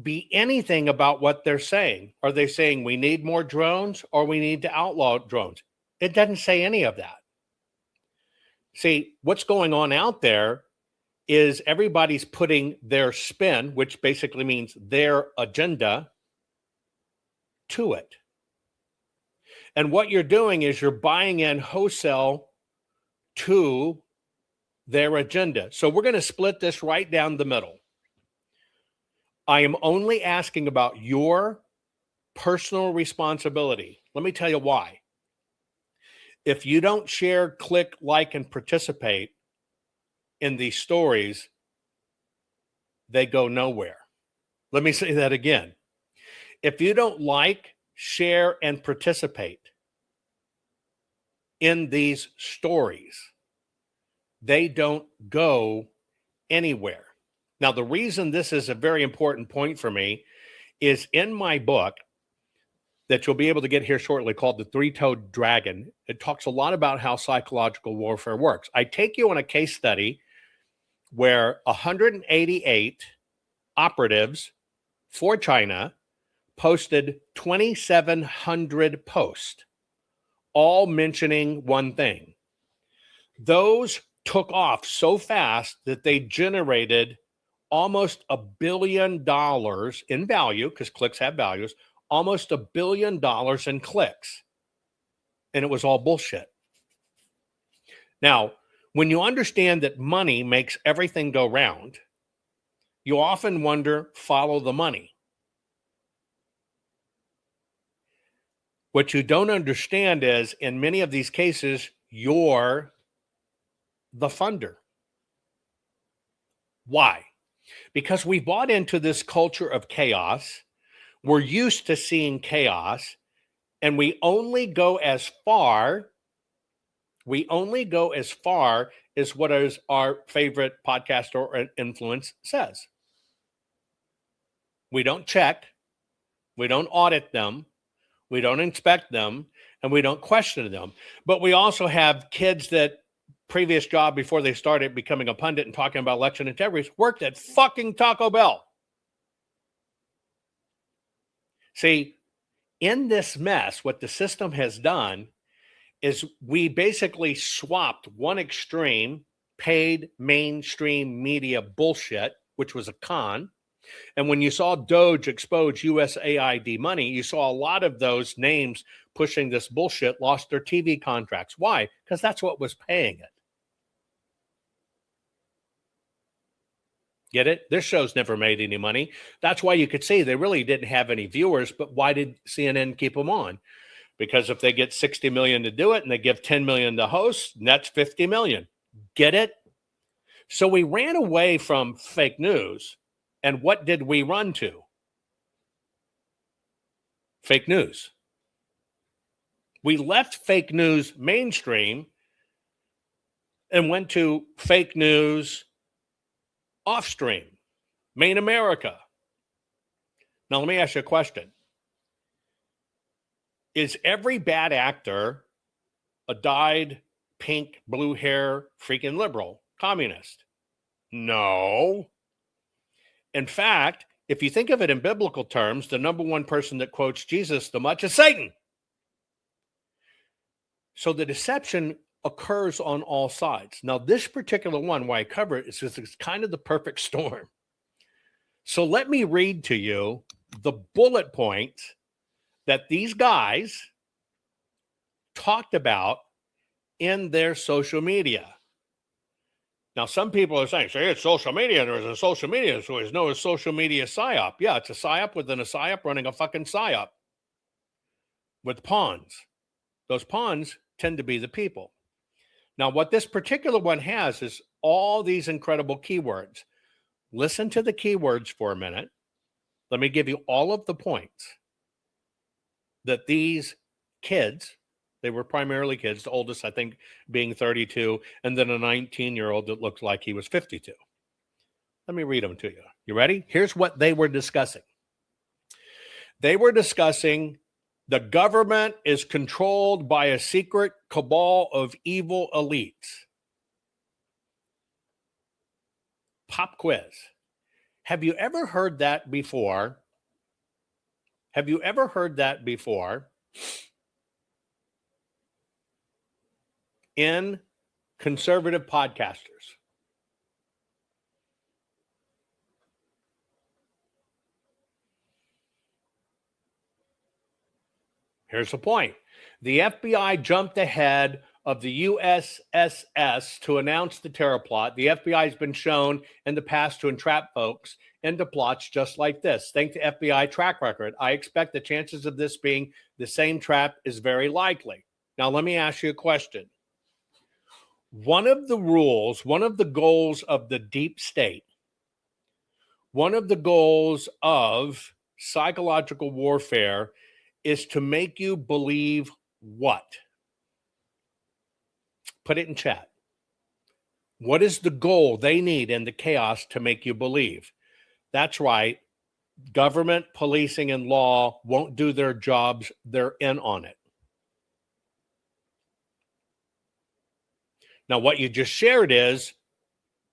be anything about what they're saying? Are they saying we need more drones or we need to outlaw drones? It doesn't say any of that. See, what's going on out there is everybody's putting their spin, which basically means their agenda, to it. And what you're doing is you're buying in wholesale to their agenda. So we're going to split this right down the middle. I am only asking about your personal responsibility. Let me tell you why. If you don't share, click, like, and participate in these stories, they go nowhere. Let me say that again. If you don't like, share, and participate in these stories, they don't go anywhere. Now, the reason this is a very important point for me is in my book that you'll be able to get here shortly called The Three-Toed Dragon. It talks a lot about how psychological warfare works. I take you on a case study where 188 operatives for China posted 2,700 posts, all mentioning one thing. Those took off so fast that they generated almost $1 billion in value, because clicks have values, almost $1 billion in clicks. And it was all bullshit. Now, when you understand that money makes everything go round, you often wonder, follow the money. What you don't understand is, in many of these cases, you're the funder. Why? Because we bought into this culture of chaos. We're used to seeing chaos, and we only go as far as what is our favorite podcaster or influence says. We don't check, we don't audit them, we don't inspect them, and we don't question them. But we also have kids that previous job before they started becoming a pundit and talking about election integrity worked at fucking Taco Bell. See, in this mess, what the system has done is we basically swapped one extreme, paid mainstream media bullshit, which was a con. And when you saw Doge expose USAID money, you saw a lot of those names pushing this bullshit lost their TV contracts. Why? Because that's what was paying it. Get it? This show's never made any money. That's why you could see they really didn't have any viewers, but why did CNN keep them on? Because if they get 60 million to do it and they give 10 million to host, that's 50 million. Get it? So we ran away from fake news. And what did we run to? Fake news. We left fake news mainstream and went to fake news offstream, main America. Now, let me ask you a question. Is every bad actor a dyed pink, blue hair, freaking liberal, communist? No. In fact, if you think of it in biblical terms, the number one person that quotes Jesus the much is Satan. So the deception occurs on all sides. Now, this particular one, why I cover it, is because it's kind of the perfect storm. So let me read to you the bullet points that these guys talked about in their social media. Now, some people are saying, it's social media. There's a social media. So there's no social media PSYOP. Yeah, it's a PSYOP within a PSYOP running a fucking PSYOP with pawns. Those pawns tend to be the people. Now, what this particular one has is all these incredible keywords. Listen to the keywords for a minute. Let me give you all of the points that these kids, they were primarily kids, the oldest, I think, being 32, and then a 19-year-old that looked like he was 52. Let me read them to you. You ready? Here's what they were discussing. They were discussing The government is controlled by a secret cabal of evil elites. Pop quiz. Have you ever heard that before? Have you ever heard that before in conservative podcasters? Here's the point. The FBI jumped ahead of the USSS to announce the terror plot. The FBI has been shown in the past to entrap folks into plots just like this. Thanks to FBI track record, I expect the chances of this being the same trap is very likely. Now, let me ask you a question. One of the rules, one of the goals of the deep state, one of the goals of psychological warfare is to make you believe what? Put it in chat. What is the goal they need in the chaos to make you believe? That's right. Government, policing, and law won't do their jobs. They're in on it. Now, what you just shared is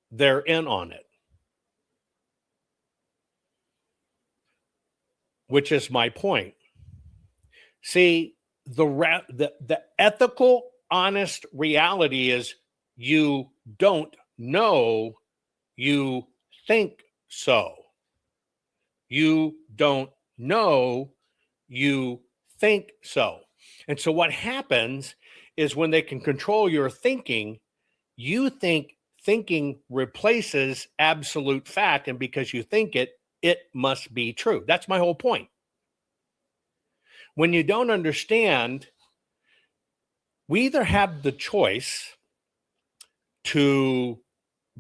they're in on it, which is my point. See, the ethical, honest reality is you don't know, you think so. You don't know, you think so. And so what happens is when they can control your thinking, you think thinking replaces absolute fact, and because you think it, it must be true. That's my whole point. When you don't understand, we either have the choice to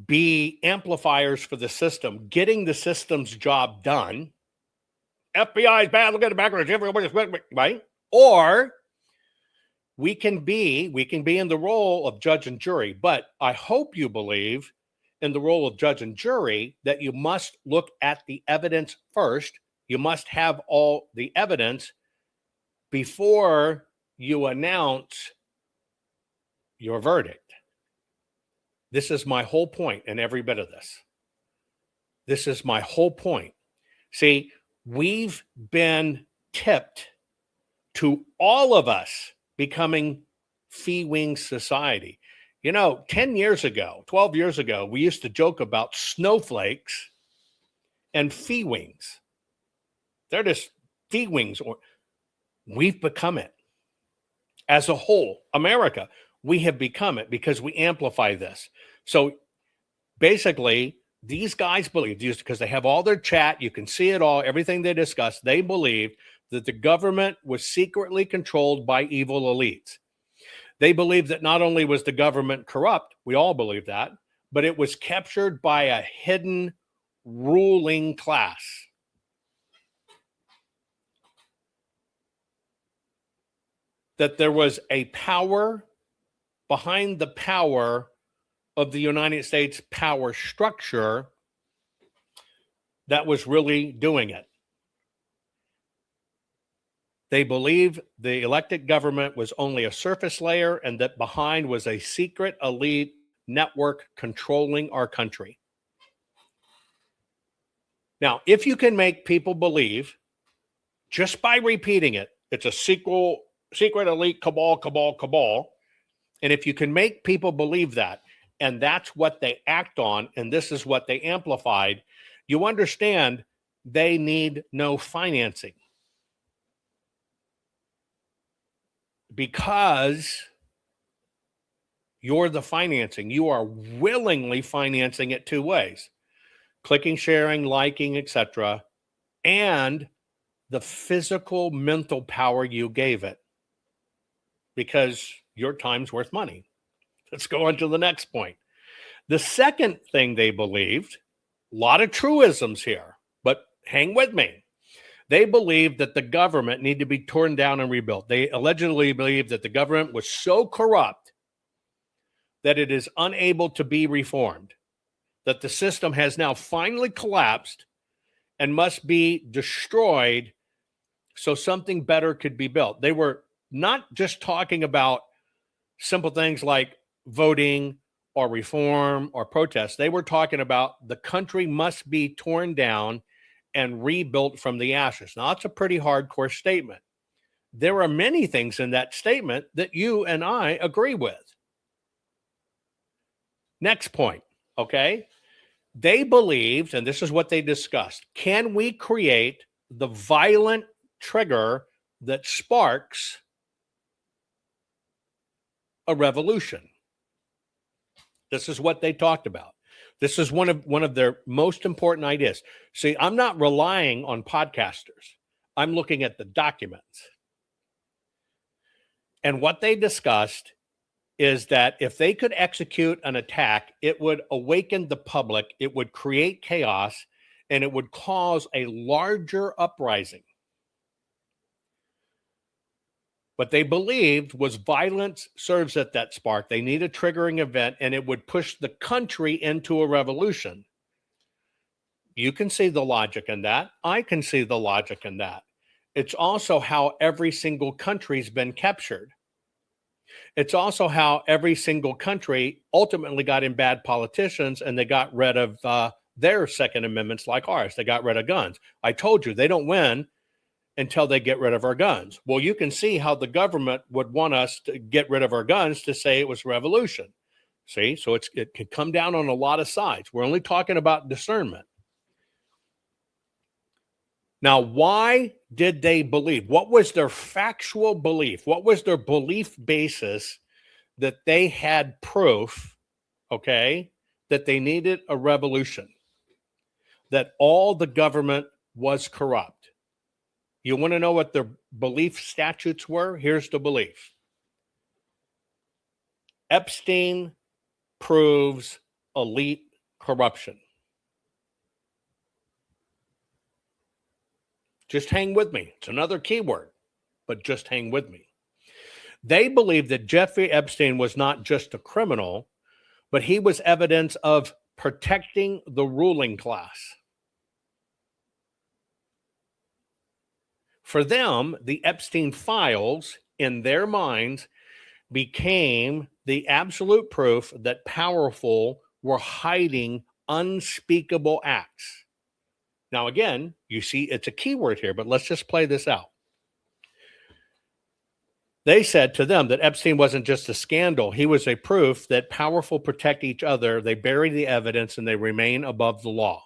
be amplifiers for the system, getting the system's job done. FBI is bad, look at the background, everybody's right? Or we can be in the role of judge and jury, but I hope you believe in the role of judge and jury that you must look at the evidence first. You must have all the evidence before you announce your verdict. This is my whole point in every bit of this. This is my whole point. See, we've been tipped to all of us becoming fee-wing society. You know, 10 years ago, 12 years ago, we used to joke about snowflakes and fee-wings. They're just fee-wings. We've become it. As a whole, America, we have become it because we amplify this. So basically, these guys believe, because they have all their chat, you can see it all, everything they discuss, they believed that the government was secretly controlled by evil elites. They believed that not only was the government corrupt, we all believe that, but it was captured by a hidden ruling class. That there was a power behind the power of the United States power structure that was really doing it. They believe the elected government was only a surface layer and that behind was a secret elite network controlling our country. Now, if you can make people believe just by repeating it, it's a secret elite cabal, and if you can make people believe that, and that's what they act on, and this is what they amplified, you understand they need no financing. Because you're the financing. You are willingly financing it two ways. Clicking, sharing, liking, etc. And the physical, mental power you gave it. Because your time's worth money. Let's go on to the next point. The second thing they believed, a lot of truisms here, but hang with me. They believed that the government needed to be torn down and rebuilt. They allegedly believed that the government was so corrupt that it is unable to be reformed, that the system has now finally collapsed and must be destroyed so something better could be built. They were not just talking about simple things like voting or reform or protest. They were talking about the country must be torn down and rebuilt from the ashes. Now, that's a pretty hardcore statement. There are many things in that statement that you and I agree with. Next point, okay? They believed, and this is what they discussed, can we create the violent trigger that sparks a revolution? This is what they talked about. This is one of their most important ideas. See, I'm not relying on podcasters. I'm looking at the documents. And what they discussed is that if they could execute an attack, it would awaken the public, it would create chaos, and it would cause a larger uprising. What they believed was violence serves at that spark. They need a triggering event, and it would push the country into a revolution. You can see the logic in that. I can see the logic in that. It's also how every single country's been captured. It's also how every single country ultimately got in bad politicians, and they got rid of their Second Amendments like ours. They got rid of guns. I told you, they don't win until they get rid of our guns. Well, you can see how the government would want us to get rid of our guns to say it was revolution. See, so it could come down on a lot of sides. We're only talking about discernment. Now, why did they believe? What was their factual belief? What was their belief basis that they had proof, okay, that they needed a revolution, that all the government was corrupt? You want to know what their belief statutes were? Here's the belief. Epstein proves elite corruption. Just hang with me. It's another keyword, but just hang with me. They believed that Jeffrey Epstein was not just a criminal, but he was evidence of protecting the ruling class. For them, the Epstein files, in their minds, became the absolute proof that powerful were hiding unspeakable acts. Now, again, you see it's a keyword here, but let's just play this out. They said to them that Epstein wasn't just a scandal. He was a proof that powerful protect each other. They bury the evidence and they remain above the law.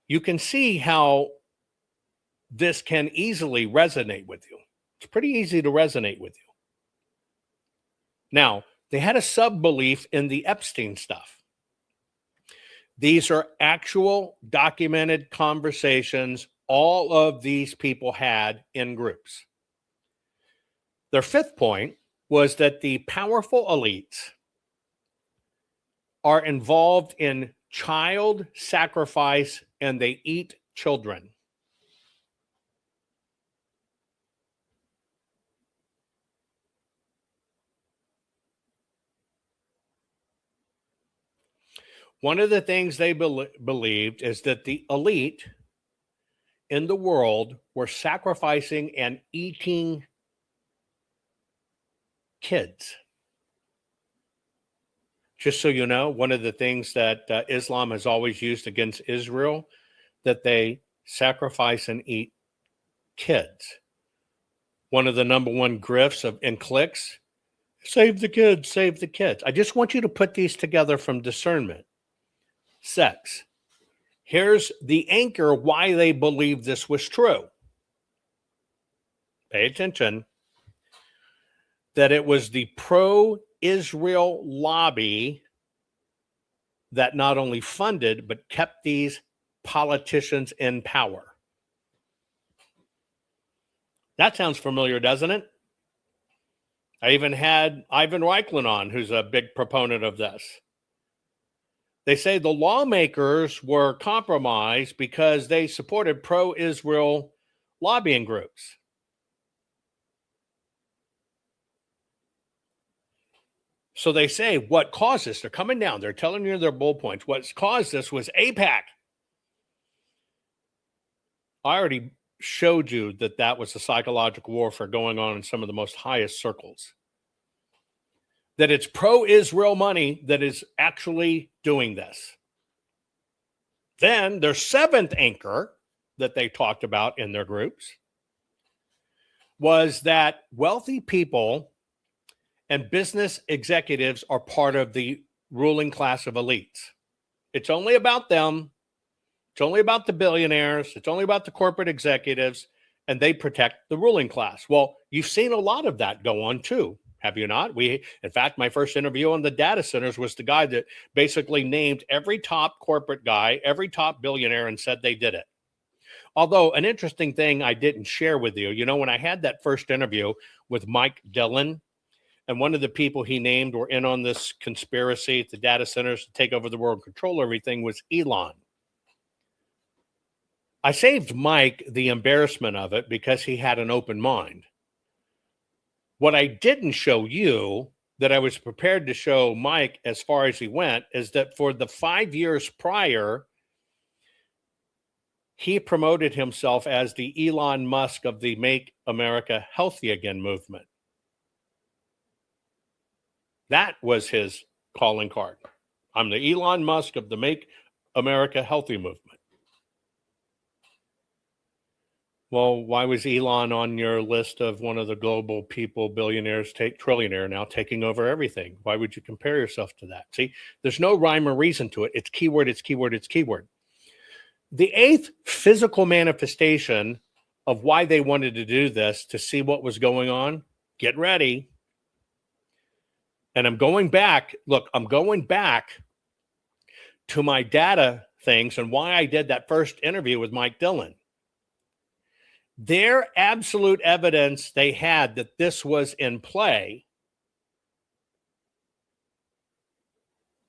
You can see how this can easily resonate with you. It's pretty easy to resonate with you. Now, they had a sub-belief in the Epstein stuff. These are actual documented conversations all of these people had in groups. Their fifth point was that the powerful elites are involved in child sacrifice and they eat children. One of the things they believed is that the elite in the world were sacrificing and eating kids. Just so you know, one of the things that Islam has always used against Israel, that they sacrifice and eat kids. One of the number one grifts and clicks, save the kids, save the kids. I just want you to put these together from discernment. Sex. Here's the anchor why they believe this was true. Pay attention. That it was the pro-Israel lobby that not only funded but kept these politicians in power. That sounds familiar, doesn't it? I even had Ivan Reichland on, who's a big proponent of this. They say the lawmakers were compromised because they supported pro-Israel lobbying groups. So they say what caused this, they're coming down, they're telling you their bull points. What's caused this was AIPAC. I already showed you that that was a psychological warfare going on in some of the most highest circles. That it's pro-Israel money that is actually doing this. Then their seventh anchor that they talked about in their groups was that wealthy people and business executives are part of the ruling class of elites. It's only about them. It's only about the billionaires. It's only about the corporate executives, and they protect the ruling class. Well, you've seen a lot of that go on too, have you not? In fact, my first interview on the data centers was the guy that basically named every top corporate guy, every top billionaire, and said they did it. Although an interesting thing I didn't share with you, when I had that first interview with Mike Dillon, and one of the people he named were in on this conspiracy at the data centers to take over the world, control everything, was Elon. I saved Mike the embarrassment of it because he had an open mind. What I didn't show you, that I was prepared to show Mike as far as he went, is that for the 5 years prior, he promoted himself as the Elon Musk of the Make America Healthy Again movement. That was his calling card. I'm the Elon Musk of the Make America Healthy movement. Well, why was Elon on your list of one of the global people, billionaires, trillionaire now, taking over everything? Why would you compare yourself to that? See, there's no rhyme or reason to it. It's keyword, it's keyword, it's keyword. The eighth physical manifestation of why they wanted to do this, to see what was going on, get ready. And I'm going back to my data things and why I did that first interview with Mike Dillon. Their absolute evidence they had that this was in play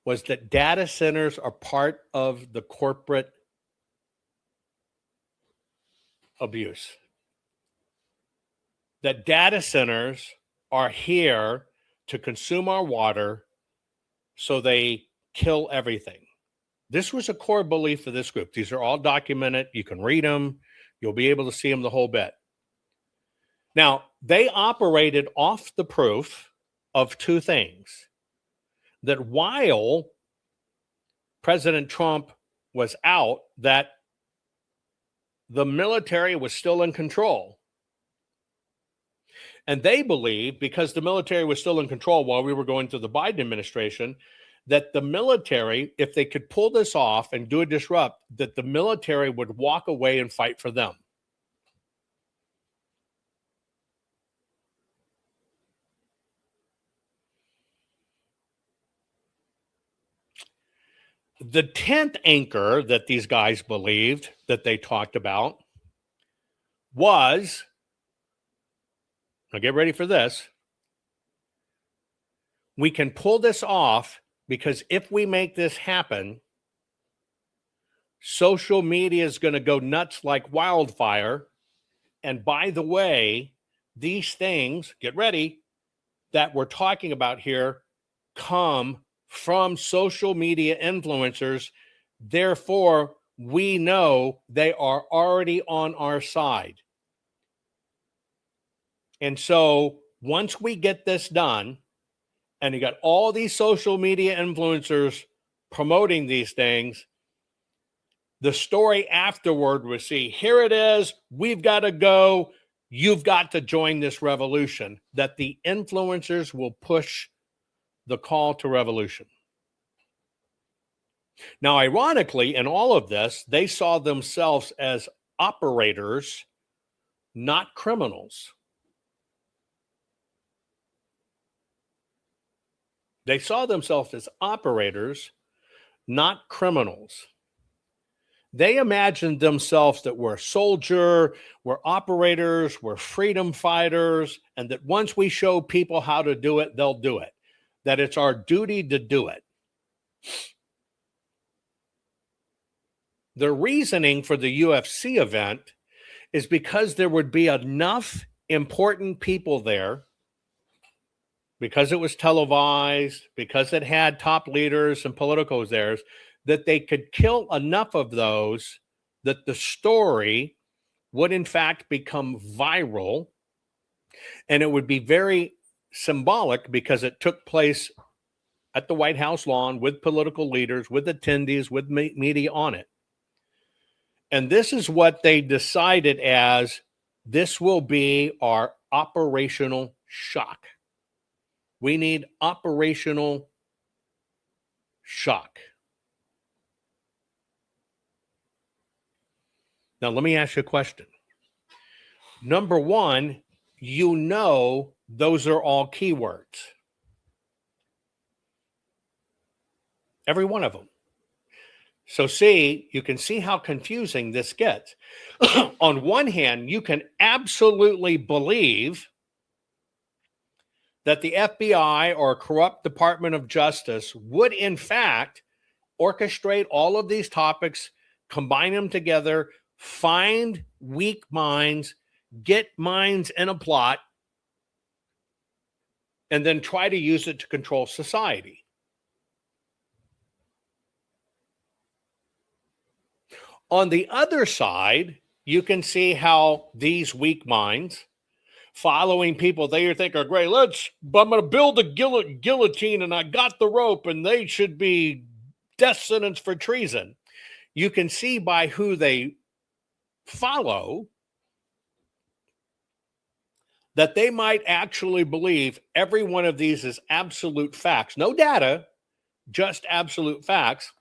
was that data centers are part of the corporate abuse. That data centers are here to consume our water, so they kill everything. This was a core belief of this group. These are all documented. You can read them. You'll be able to see them the whole bit. Now, they operated off the proof of two things. That while President Trump was out, that the military was still in control. And they believed, because the military was still in control while we were going through the Biden administration, that the military, if they could pull this off and do a disrupt, that the military would walk away and fight for them. The 10th anchor that these guys believed, that they talked about, was, now get ready for this, we can pull this off because if we make this happen, social media is going to go nuts like wildfire. And by the way, these things, get ready, that we're talking about here come from social media influencers. Therefore, we know they are already on our side. And so once we get this done, and you got all these social media influencers promoting these things, the story afterward was, see, here it is. We've got to go. You've got to join this revolution, that the influencers will push the call to revolution. Now, ironically, in all of this, they saw themselves as operators, not criminals. They saw themselves as operators, not criminals. They imagined themselves that we're a soldier, we're operators, we're freedom fighters, and that once we show people how to do it, they'll do it. That it's our duty to do it. The reasoning for the UFC event is because there would be enough important people there, because it was televised, because it had top leaders and politicos there, that they could kill enough of those that the story would in fact become viral, and it would be very symbolic because it took place at the White House lawn with political leaders, with attendees, with media on it. And this is what they decided as this will be our operational shock. We need operational shock. Now, let me ask you a question. Number one, you know those are all keywords. Every one of them. So see, you can see how confusing this gets. On one hand, you can absolutely believe that the FBI or corrupt Department of Justice would in fact orchestrate all of these topics, combine them together, find weak minds, get minds in a plot, and then try to use it to control society. On the other side, you can see how these weak minds, following people they think are great, I'm going to build a guillotine and I got the rope and they should be death sentence for treason. You can see by who they follow that they might actually believe every one of these is absolute facts. No data, just absolute facts.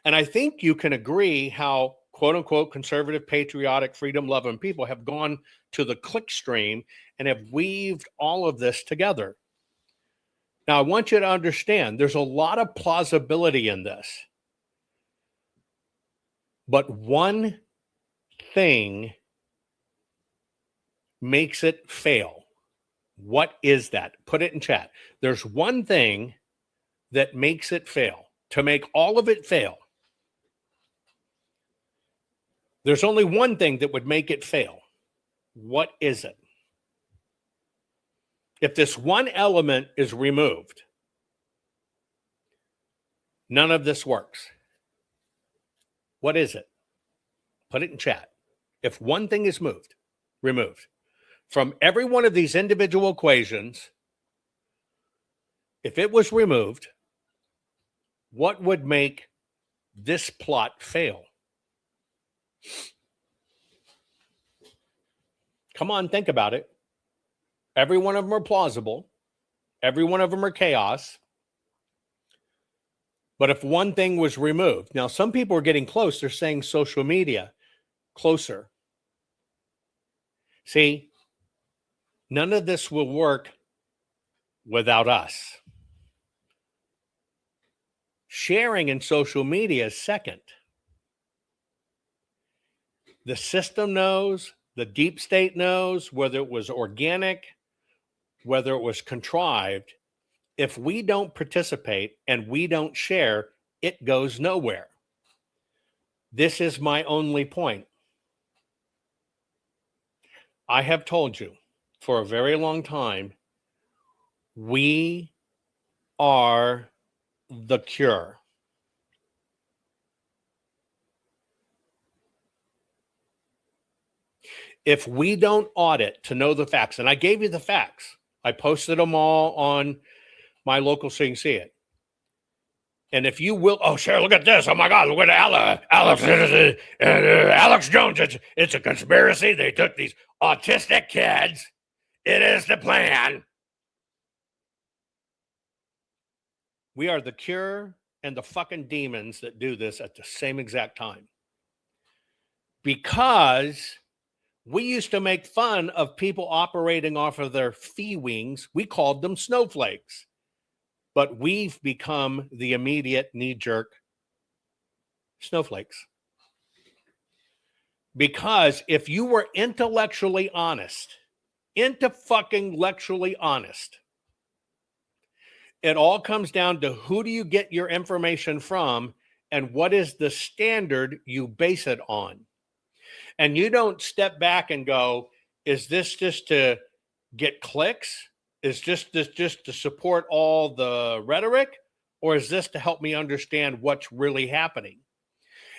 And I think you can agree how, quote unquote, conservative, patriotic, freedom loving people have gone to the clickstream and have weaved all of this together. Now, I want you to understand there's a lot of plausibility in this. But one thing makes it fail. What is that? Put it in chat. There's one thing that makes it fail. To make all of it fail, there's only one thing that would make it fail. What is it? If this one element is removed, none of this works. What is it? Put it in chat. If one thing is removed from every one of these individual equations, if it was removed, what would make this plot fail? Come on, think about it. Every one of them are plausible. Every one of them are chaos. But if one thing was removed, now some people are getting close. They're saying social media, closer. See, none of this will work without us. Sharing in social media is second. The system knows, the deep state knows, whether it was organic, whether it was contrived. If we don't participate and we don't share, it goes nowhere. This is my only point. I have told you for a very long time, we are the cure. If we don't audit to know the facts, and I gave you the facts, I posted them all on my local so you can see it. And if you will, oh, Cheryl, look at this. Oh, my God, look at Alex Jones. It's a conspiracy. They took these autistic kids. It is the plan. We are the cure and the fucking demons that do this at the same exact time. Because we used to make fun of people operating off of their fee wings. We called them snowflakes. But we've become the immediate knee-jerk snowflakes. Because if you were intellectually honest, intellectually honest, it all comes down to who do you get your information from and what is the standard you base it on. And you don't step back and go, is this just to get clicks? Is this just to support all the rhetoric? Or is this to help me understand what's really happening?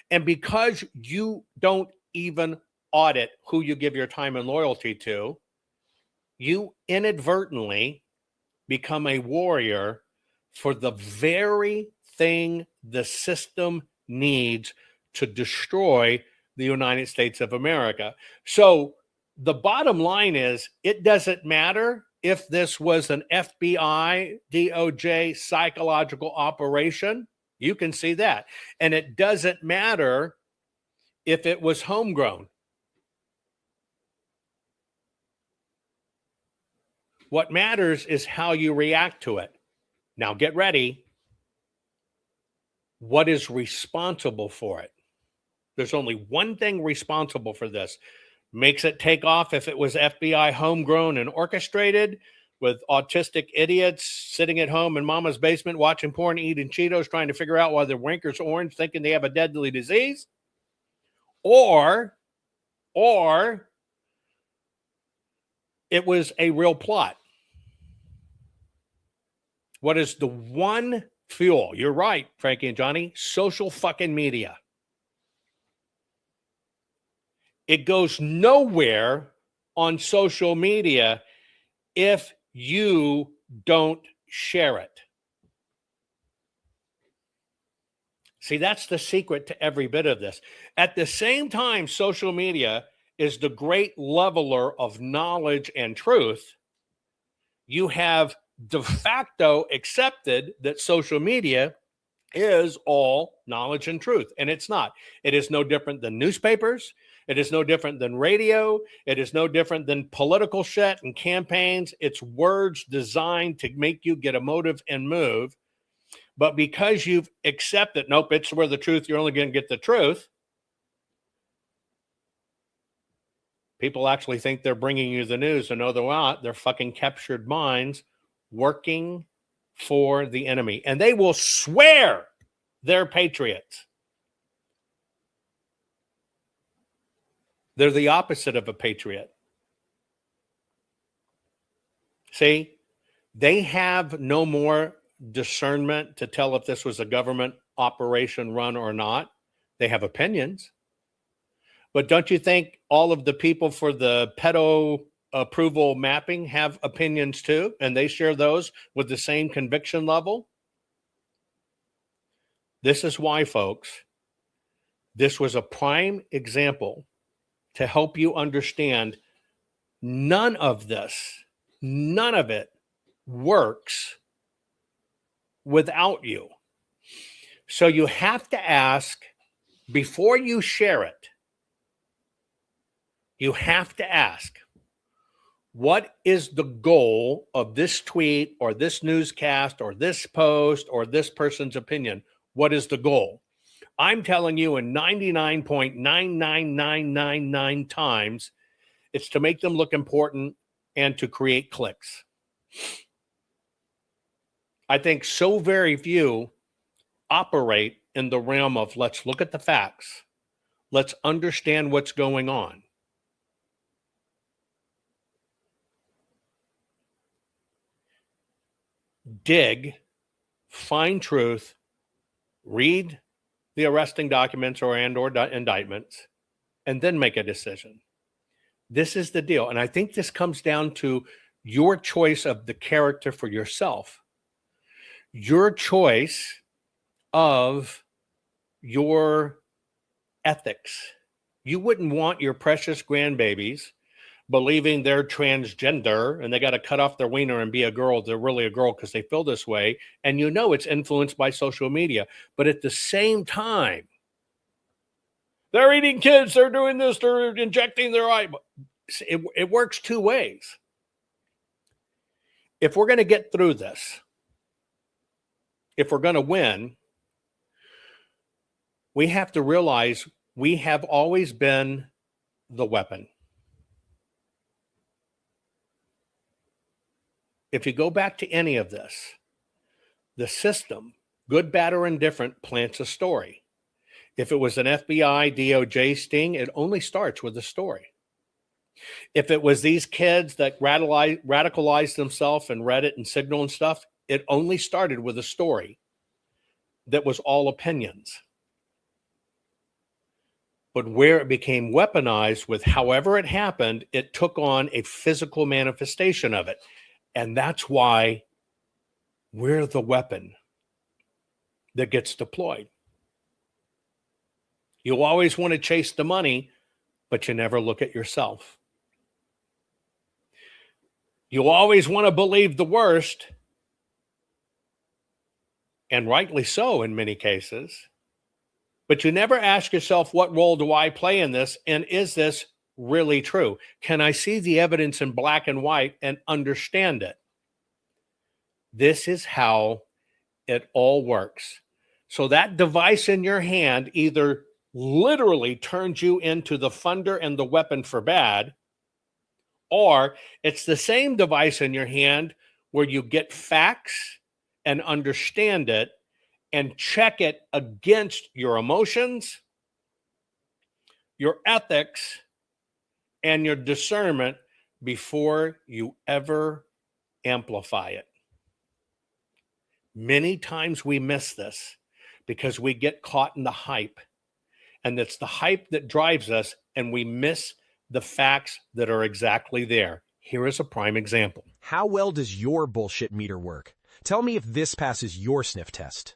And because you don't even audit who you give your time and loyalty to, you inadvertently become a warrior for the very thing the system needs to destroy the United States of America. So the bottom line is, it doesn't matter if this was an FBI, DOJ psychological operation. You can see that. And it doesn't matter if it was homegrown. What matters is how you react to it. Now get ready. What is responsible for it? There's only one thing responsible for this. Makes it take off if it was FBI homegrown and orchestrated with autistic idiots sitting at home in mama's basement watching porn, eating Cheetos, trying to figure out why their winker's orange, thinking they have a deadly disease. Or it was a real plot. What is the one fuel? You're right, Frankie and Johnny. Social fucking media. It goes nowhere on social media if you don't share it. See, that's the secret to every bit of this. At the same time, social media is the great leveler of knowledge and truth. You have de facto accepted that social media is all knowledge and truth, and it's not. It is no different than newspapers. It is no different than radio. It is no different than political shit and campaigns. It's words designed to make you get emotive and move. But because you've accepted, nope, it's where the truth, you're only going to get the truth. People actually think they're bringing you the news, and no, they're not. They're fucking captured minds working for the enemy. And they will swear they're patriots. They're the opposite of a patriot. See, they have no more discernment to tell if this was a government operation run or not. They have opinions. But don't you think all of the people for the pedo approval mapping have opinions too? And they share those with the same conviction level? This is why, folks, this was a prime example to help you understand none of this, none of it works without you. So you have to ask, before you share it, you have to ask, what is the goal of this tweet or this newscast or this post or this person's opinion? What is the goal? I'm telling you, in 99.99999 times, it's to make them look important and to create clicks. I think so very few operate in the realm of, let's look at the facts. Let's understand what's going on. Dig, find truth, read the arresting documents or indictments, and then make a decision. This is the deal. And I think this comes down to your choice of the character for yourself, your choice of your ethics. You wouldn't want your precious grandbabies believing they're transgender and they got to cut off their wiener and be a girl. They're really a girl because they feel this way. And you know it's influenced by social media. But at the same time, they're eating kids, they're doing this, they're injecting their eye. It works two ways. If we're going to get through this, if we're going to win, we have to realize we have always been the weapon. If you go back to any of this, the system, good, bad, or indifferent, plants a story. If it was an FBI, DOJ sting, it only starts with a story. If it was these kids that radicalized themselves and Reddit and Signal and stuff, it only started with a story that was all opinions. But where it became weaponized with however it happened, it took on a physical manifestation of it. And that's why we're the weapon that gets deployed. You always want to chase the money, but you never look at yourself. You always want to believe the worst, and rightly so in many cases, but you never ask yourself, what role do I play in this? And is this really true? Can I see the evidence in black and white and understand it? This is how it all works. So that device in your hand either literally turns you into the funder and the weapon for bad, or it's the same device in your hand where you get facts and understand it and check it against your emotions, your ethics, and your discernment before you ever amplify it. Many times we miss this because we get caught in the hype, and it's the hype that drives us, and we miss the facts that are exactly there. Here is a prime example. How well does your bullshit meter work? Tell me if this passes your sniff test.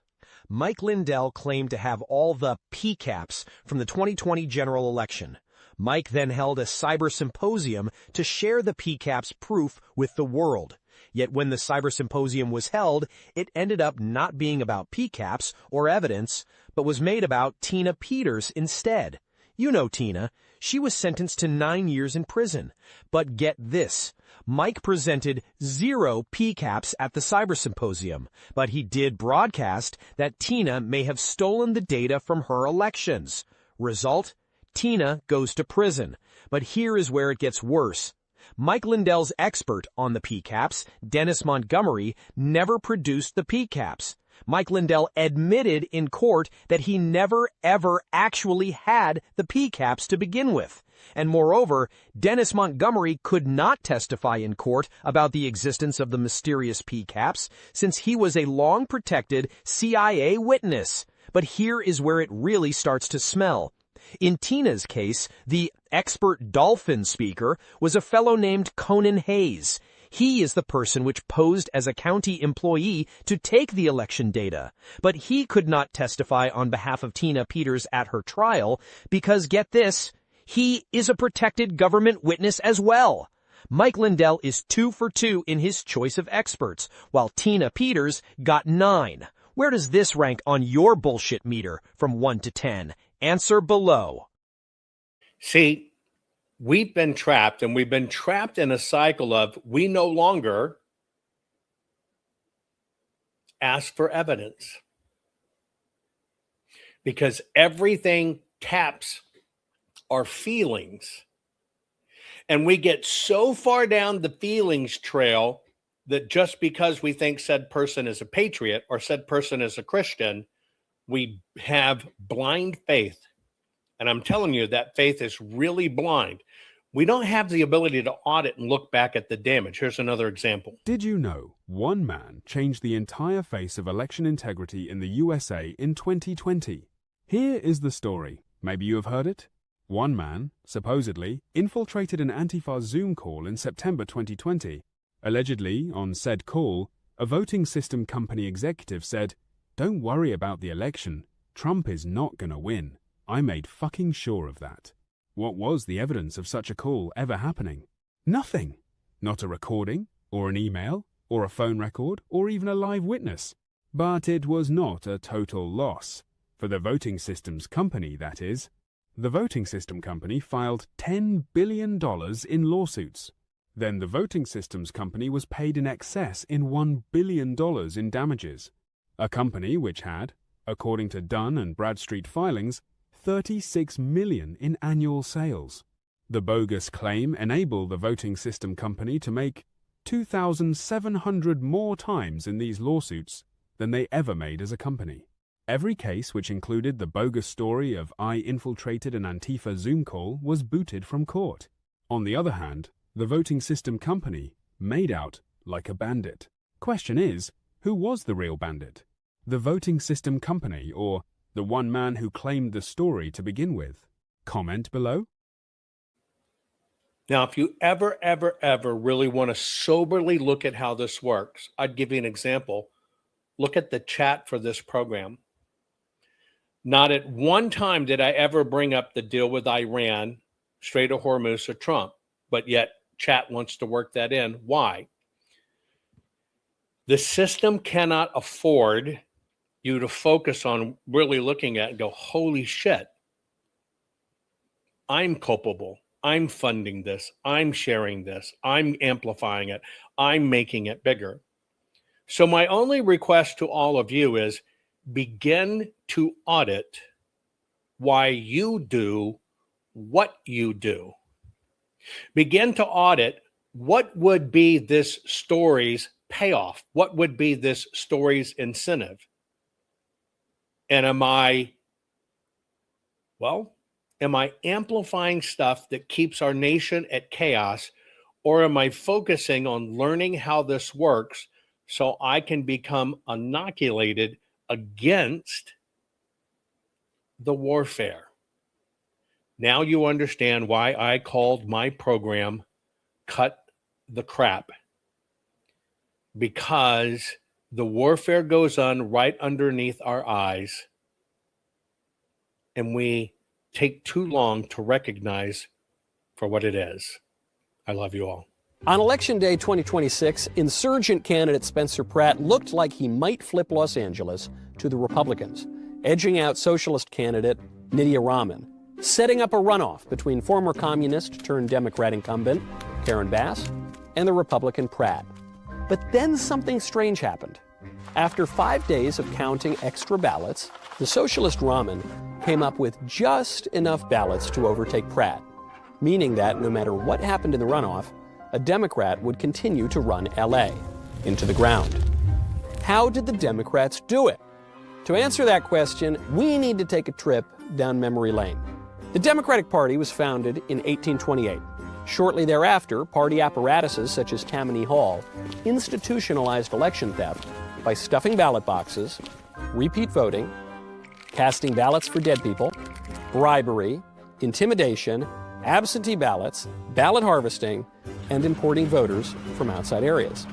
Mike Lindell claimed to have all the PCAPs from the 2020 general election. Mike then held a cyber symposium to share the PCAPs proof with the world. Yet when the cyber symposium was held, it ended up not being about PCAPs or evidence, but was made about Tina Peters instead. You know Tina. She was sentenced to 9 years in prison. But get this. Mike presented 0 PCAPs at the cyber symposium, but he did broadcast that Tina may have stolen the data from her elections. Result? Tina goes to prison. But here is where it gets worse. Mike Lindell's expert on the PCAPs, Dennis Montgomery, never produced the PCAPs. Mike Lindell admitted in court that he never, ever actually had the PCAPs to begin with. And moreover, Dennis Montgomery could not testify in court about the existence of the mysterious PCAPs since he was a long-protected CIA witness. But here is where it really starts to smell. In Tina's case, the expert dolphin speaker was a fellow named Conan Hayes. He is the person which posed as a county employee to take the election data. But he could not testify on behalf of Tina Peters at her trial because, get this, he is a protected government witness as well. Mike Lindell is 2 for 2 in his choice of experts, while Tina Peters got 9. Where does this rank on your bullshit meter from 1 to 10? Answer below. See, we've been trapped, and we've been trapped in a cycle of we no longer ask for evidence because everything taps our feelings. And we get so far down the feelings trail that just because we think said person is a patriot or said person is a Christian, we have blind faith. And I'm telling you, that faith is really blind. We don't have the ability to audit and look back at the damage. Here's another example. Did you know one man changed the entire face of election integrity in the USA in 2020? Here is the story. Maybe you have heard it. One man, supposedly, infiltrated an Antifa Zoom call in September 2020. Allegedly, on said call, a voting system company executive said, "Don't worry about the election. Trump is not gonna win. I made fucking sure of that." What was the evidence of such a call ever happening? Nothing. Not a recording, or an email, or a phone record, or even a live witness. But it was not a total loss. For the voting systems company, that is. The voting system company filed $10 billion in lawsuits. Then the voting systems company was paid in excess in $1 billion in damages. A company which had, according to Dun and Bradstreet filings, 36 million in annual sales. The bogus claim enabled the voting system company to make 2,700 more times in these lawsuits than they ever made as a company. Every case which included the bogus story of I infiltrated an Antifa Zoom call was booted from court. On the other hand, the voting system company made out like a bandit. Question is, who was the real bandit? The voting system company, or the one man who claimed the story to begin with? Comment below. Now, if you ever really want to soberly look at how this works, I'd give you an example. Look at the chat for this program. Not at one time did I ever bring up the deal with Iran, Strait of Hormuz, or Trump, but yet chat wants to work that in. Why? The system cannot afford you to focus on really looking at it and go, holy shit, I'm culpable. I'm funding this. I'm sharing this. I'm amplifying it. I'm making it bigger. So my only request to all of you is begin to audit why you do what you do. Begin to audit what would be this story's payoff? What would be this story's incentive? And am I amplifying stuff that keeps our nation at chaos, or am I focusing on learning how this works so I can become inoculated against the warfare? Now you understand why I called my program Cut the Crap. Because the warfare goes on right underneath our eyes, and we take too long to recognize for what it is. I love you all. On Election Day 2026, insurgent candidate Spencer Pratt looked like he might flip Los Angeles to the Republicans, edging out socialist candidate Nydia Rahman, setting up a runoff between former communist turned Democrat incumbent Karen Bass and the Republican Pratt. But then something strange happened. After 5 days of counting extra ballots, the socialist Rahman came up with just enough ballots to overtake Pratt, meaning that no matter what happened in the runoff, a Democrat would continue to run LA into the ground. How did the Democrats do it? To answer that question, we need to take a trip down memory lane. The Democratic Party was founded in 1828. Shortly thereafter, party apparatuses such as Tammany Hall institutionalized election theft by stuffing ballot boxes, repeat voting, casting ballots for dead people, bribery, intimidation, absentee ballots, ballot harvesting, and importing voters from outside areas.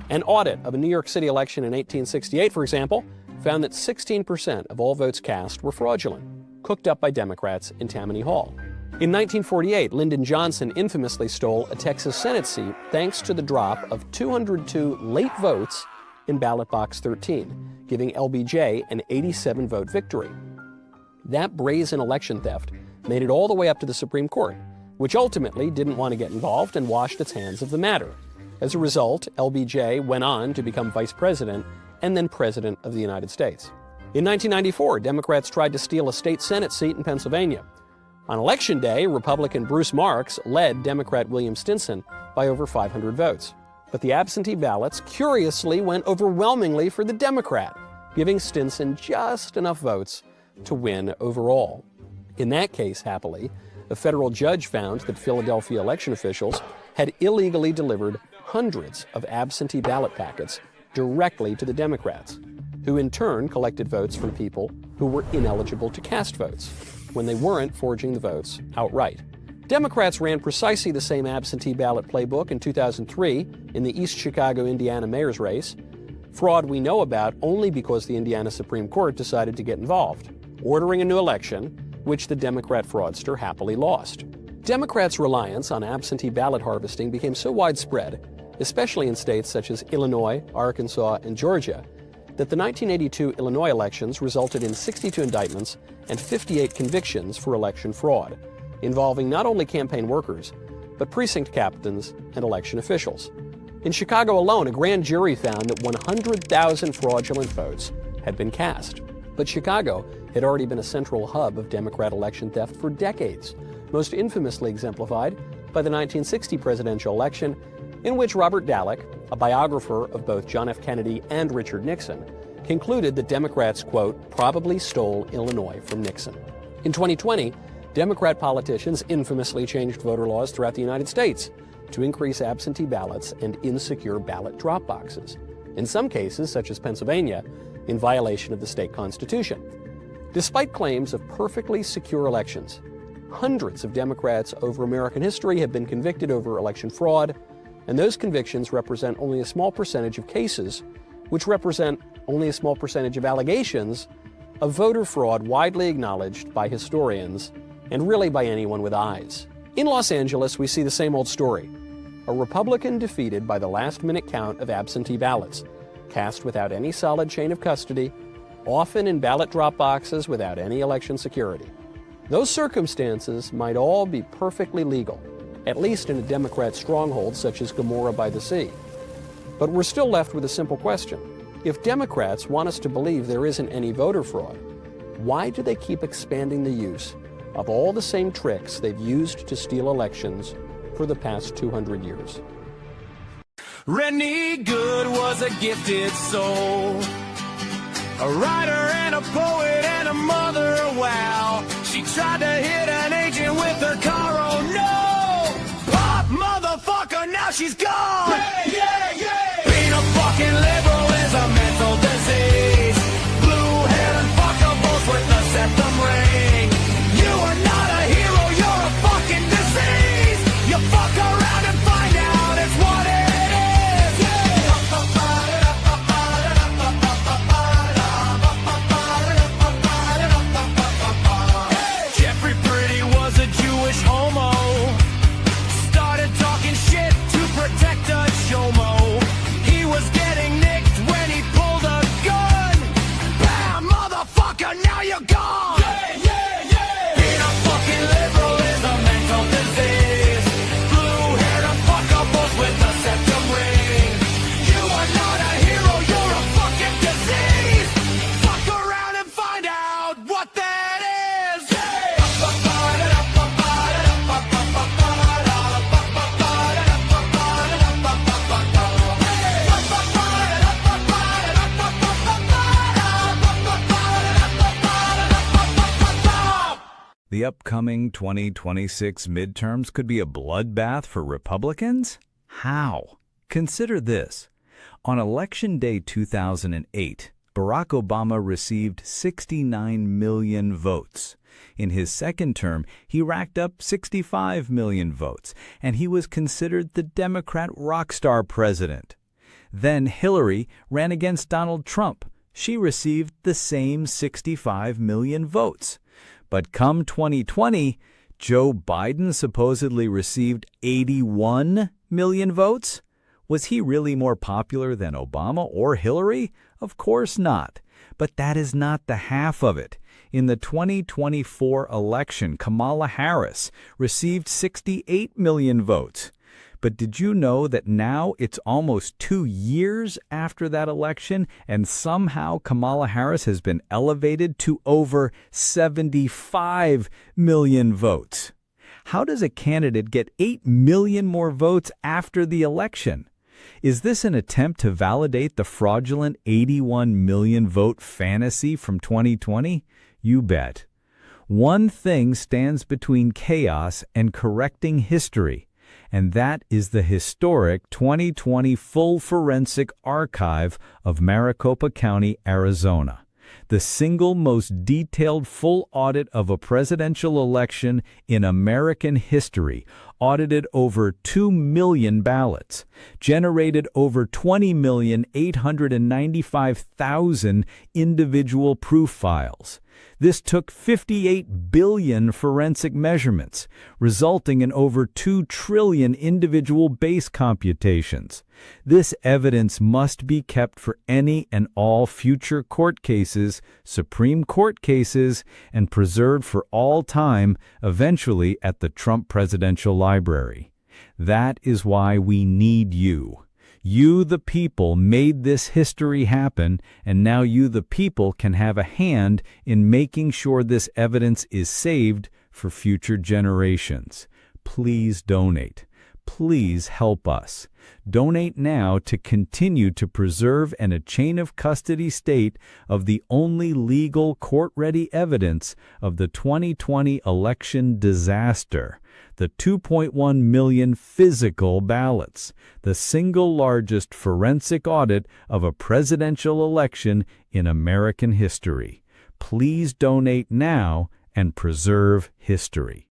An audit of a New York City election in 1868, for example, found that 16% of all votes cast were fraudulent, cooked up by Democrats in Tammany Hall. In 1948, Lyndon Johnson infamously stole a Texas Senate seat thanks to the drop of 202 late votes in ballot box 13, giving LBJ an 87-vote victory. That brazen election theft made it all the way up to the Supreme Court, which ultimately didn't want to get involved and washed its hands of the matter. As a result, LBJ went on to become vice president and then president of the United States. In 1994, Democrats tried to steal a state Senate seat in Pennsylvania. On Election Day, Republican Bruce Marks led Democrat William Stinson by over 500 votes. But the absentee ballots curiously went overwhelmingly for the Democrat, giving Stinson just enough votes to win overall. In that case, happily, a federal judge found that Philadelphia election officials had illegally delivered hundreds of absentee ballot packets directly to the Democrats, who in turn collected votes from people who were ineligible to cast votes when they weren't forging the votes outright. Democrats ran precisely the same absentee ballot playbook in 2003 in the East Chicago, Indiana mayor's race, fraud we know about only because the Indiana Supreme Court decided to get involved, ordering a new election, which the Democrat fraudster happily lost. Democrats' reliance on absentee ballot harvesting became so widespread, especially in states such as Illinois, Arkansas, and Georgia, that the 1982 Illinois elections resulted in 62 indictments and 58 convictions for election fraud, involving not only campaign workers, but precinct captains and election officials. In Chicago alone, a grand jury found that 100,000 fraudulent votes had been cast. But Chicago had already been a central hub of Democrat election theft for decades, most infamously exemplified by the 1960 presidential election, in which Robert Dallek, a biographer of both John F. Kennedy and Richard Nixon, concluded that Democrats, quote, probably stole Illinois from Nixon. In 2020, Democrat politicians infamously changed voter laws throughout the United States to increase absentee ballots and insecure ballot drop boxes, in some cases, such as Pennsylvania, in violation of the state constitution. Despite claims of perfectly secure elections, Hundreds of Democrats over American history have been convicted over election fraud, and those convictions represent only a small percentage of cases, which represent only a small percentage of allegations of voter fraud widely acknowledged by historians and really by anyone with eyes. In Los Angeles, we see the same old story. A Republican defeated by the last-minute count of absentee ballots, cast without any solid chain of custody, often in ballot drop boxes without any election security. Those circumstances might all be perfectly legal, at least in a Democrat stronghold such as Gomorrah by the Sea. But we're still left with a simple question. If Democrats want us to believe there isn't any voter fraud, why do they keep expanding the use of all the same tricks they've used to steal elections for the past 200 years? Rennie Good was a gifted soul, a writer and a poet and a mother, wow. She tried to hit an agent with her car, oh no! Pop, motherfucker, now she's gone! Yeah, yeah, yeah! Being a fucking liberal is a mental disease. Blue-haired and fuckables with the septum ring. You are not a hero, you're a fucking disease! You fuck around and find out it's what it is! Now you're gone! Yeah, yeah, yeah! Being a fucking liberal is a mental disease. Blue-haired and fuckables with the septum ring. You are not a hero, you're a fucking disease! Fuck around and find out what that is! The upcoming 2026 midterms could be a bloodbath for Republicans? How? Consider this. On Election Day 2008, Barack Obama received 69 million votes. In his second term, he racked up 65 million votes, and he was considered the Democrat rock star president. Then Hillary ran against Donald Trump. She received the same 65 million votes. But come 2020, Joe Biden supposedly received 81 million votes. Was he really more popular than Obama or Hillary? Of course not. But that is not the half of it. In the 2024 election, Kamala Harris received 68 million votes. But did you know that now it's almost 2 years after that election, and somehow Kamala Harris has been elevated to over 75 million votes? How does a candidate get 8 million more votes after the election? Is this an attempt to validate the fraudulent 81 million vote fantasy from 2020? You bet. One thing stands between chaos and correcting history, and that is the historic 2020 full forensic archive of Maricopa County, Arizona, the single most detailed full audit of a presidential election in American history, audited over 2 million ballots, generated over 20,895,000 individual proof files. This took 58 billion forensic measurements, resulting in over 2 trillion individual base computations. This evidence must be kept for any and all future court cases, Supreme Court cases, and preserved for all time, eventually at the Trump Presidential Library. That is why we need you. You, the people, made this history happen, and now you, the people, can have a hand in making sure this evidence is saved for future generations. Please donate. Please help us. Donate now to continue to preserve in a chain of custody state of the only legal court-ready evidence of the 2020 election disaster, the 2.1 million physical ballots, the single largest forensic audit of a presidential election in American history. Please donate now and preserve history.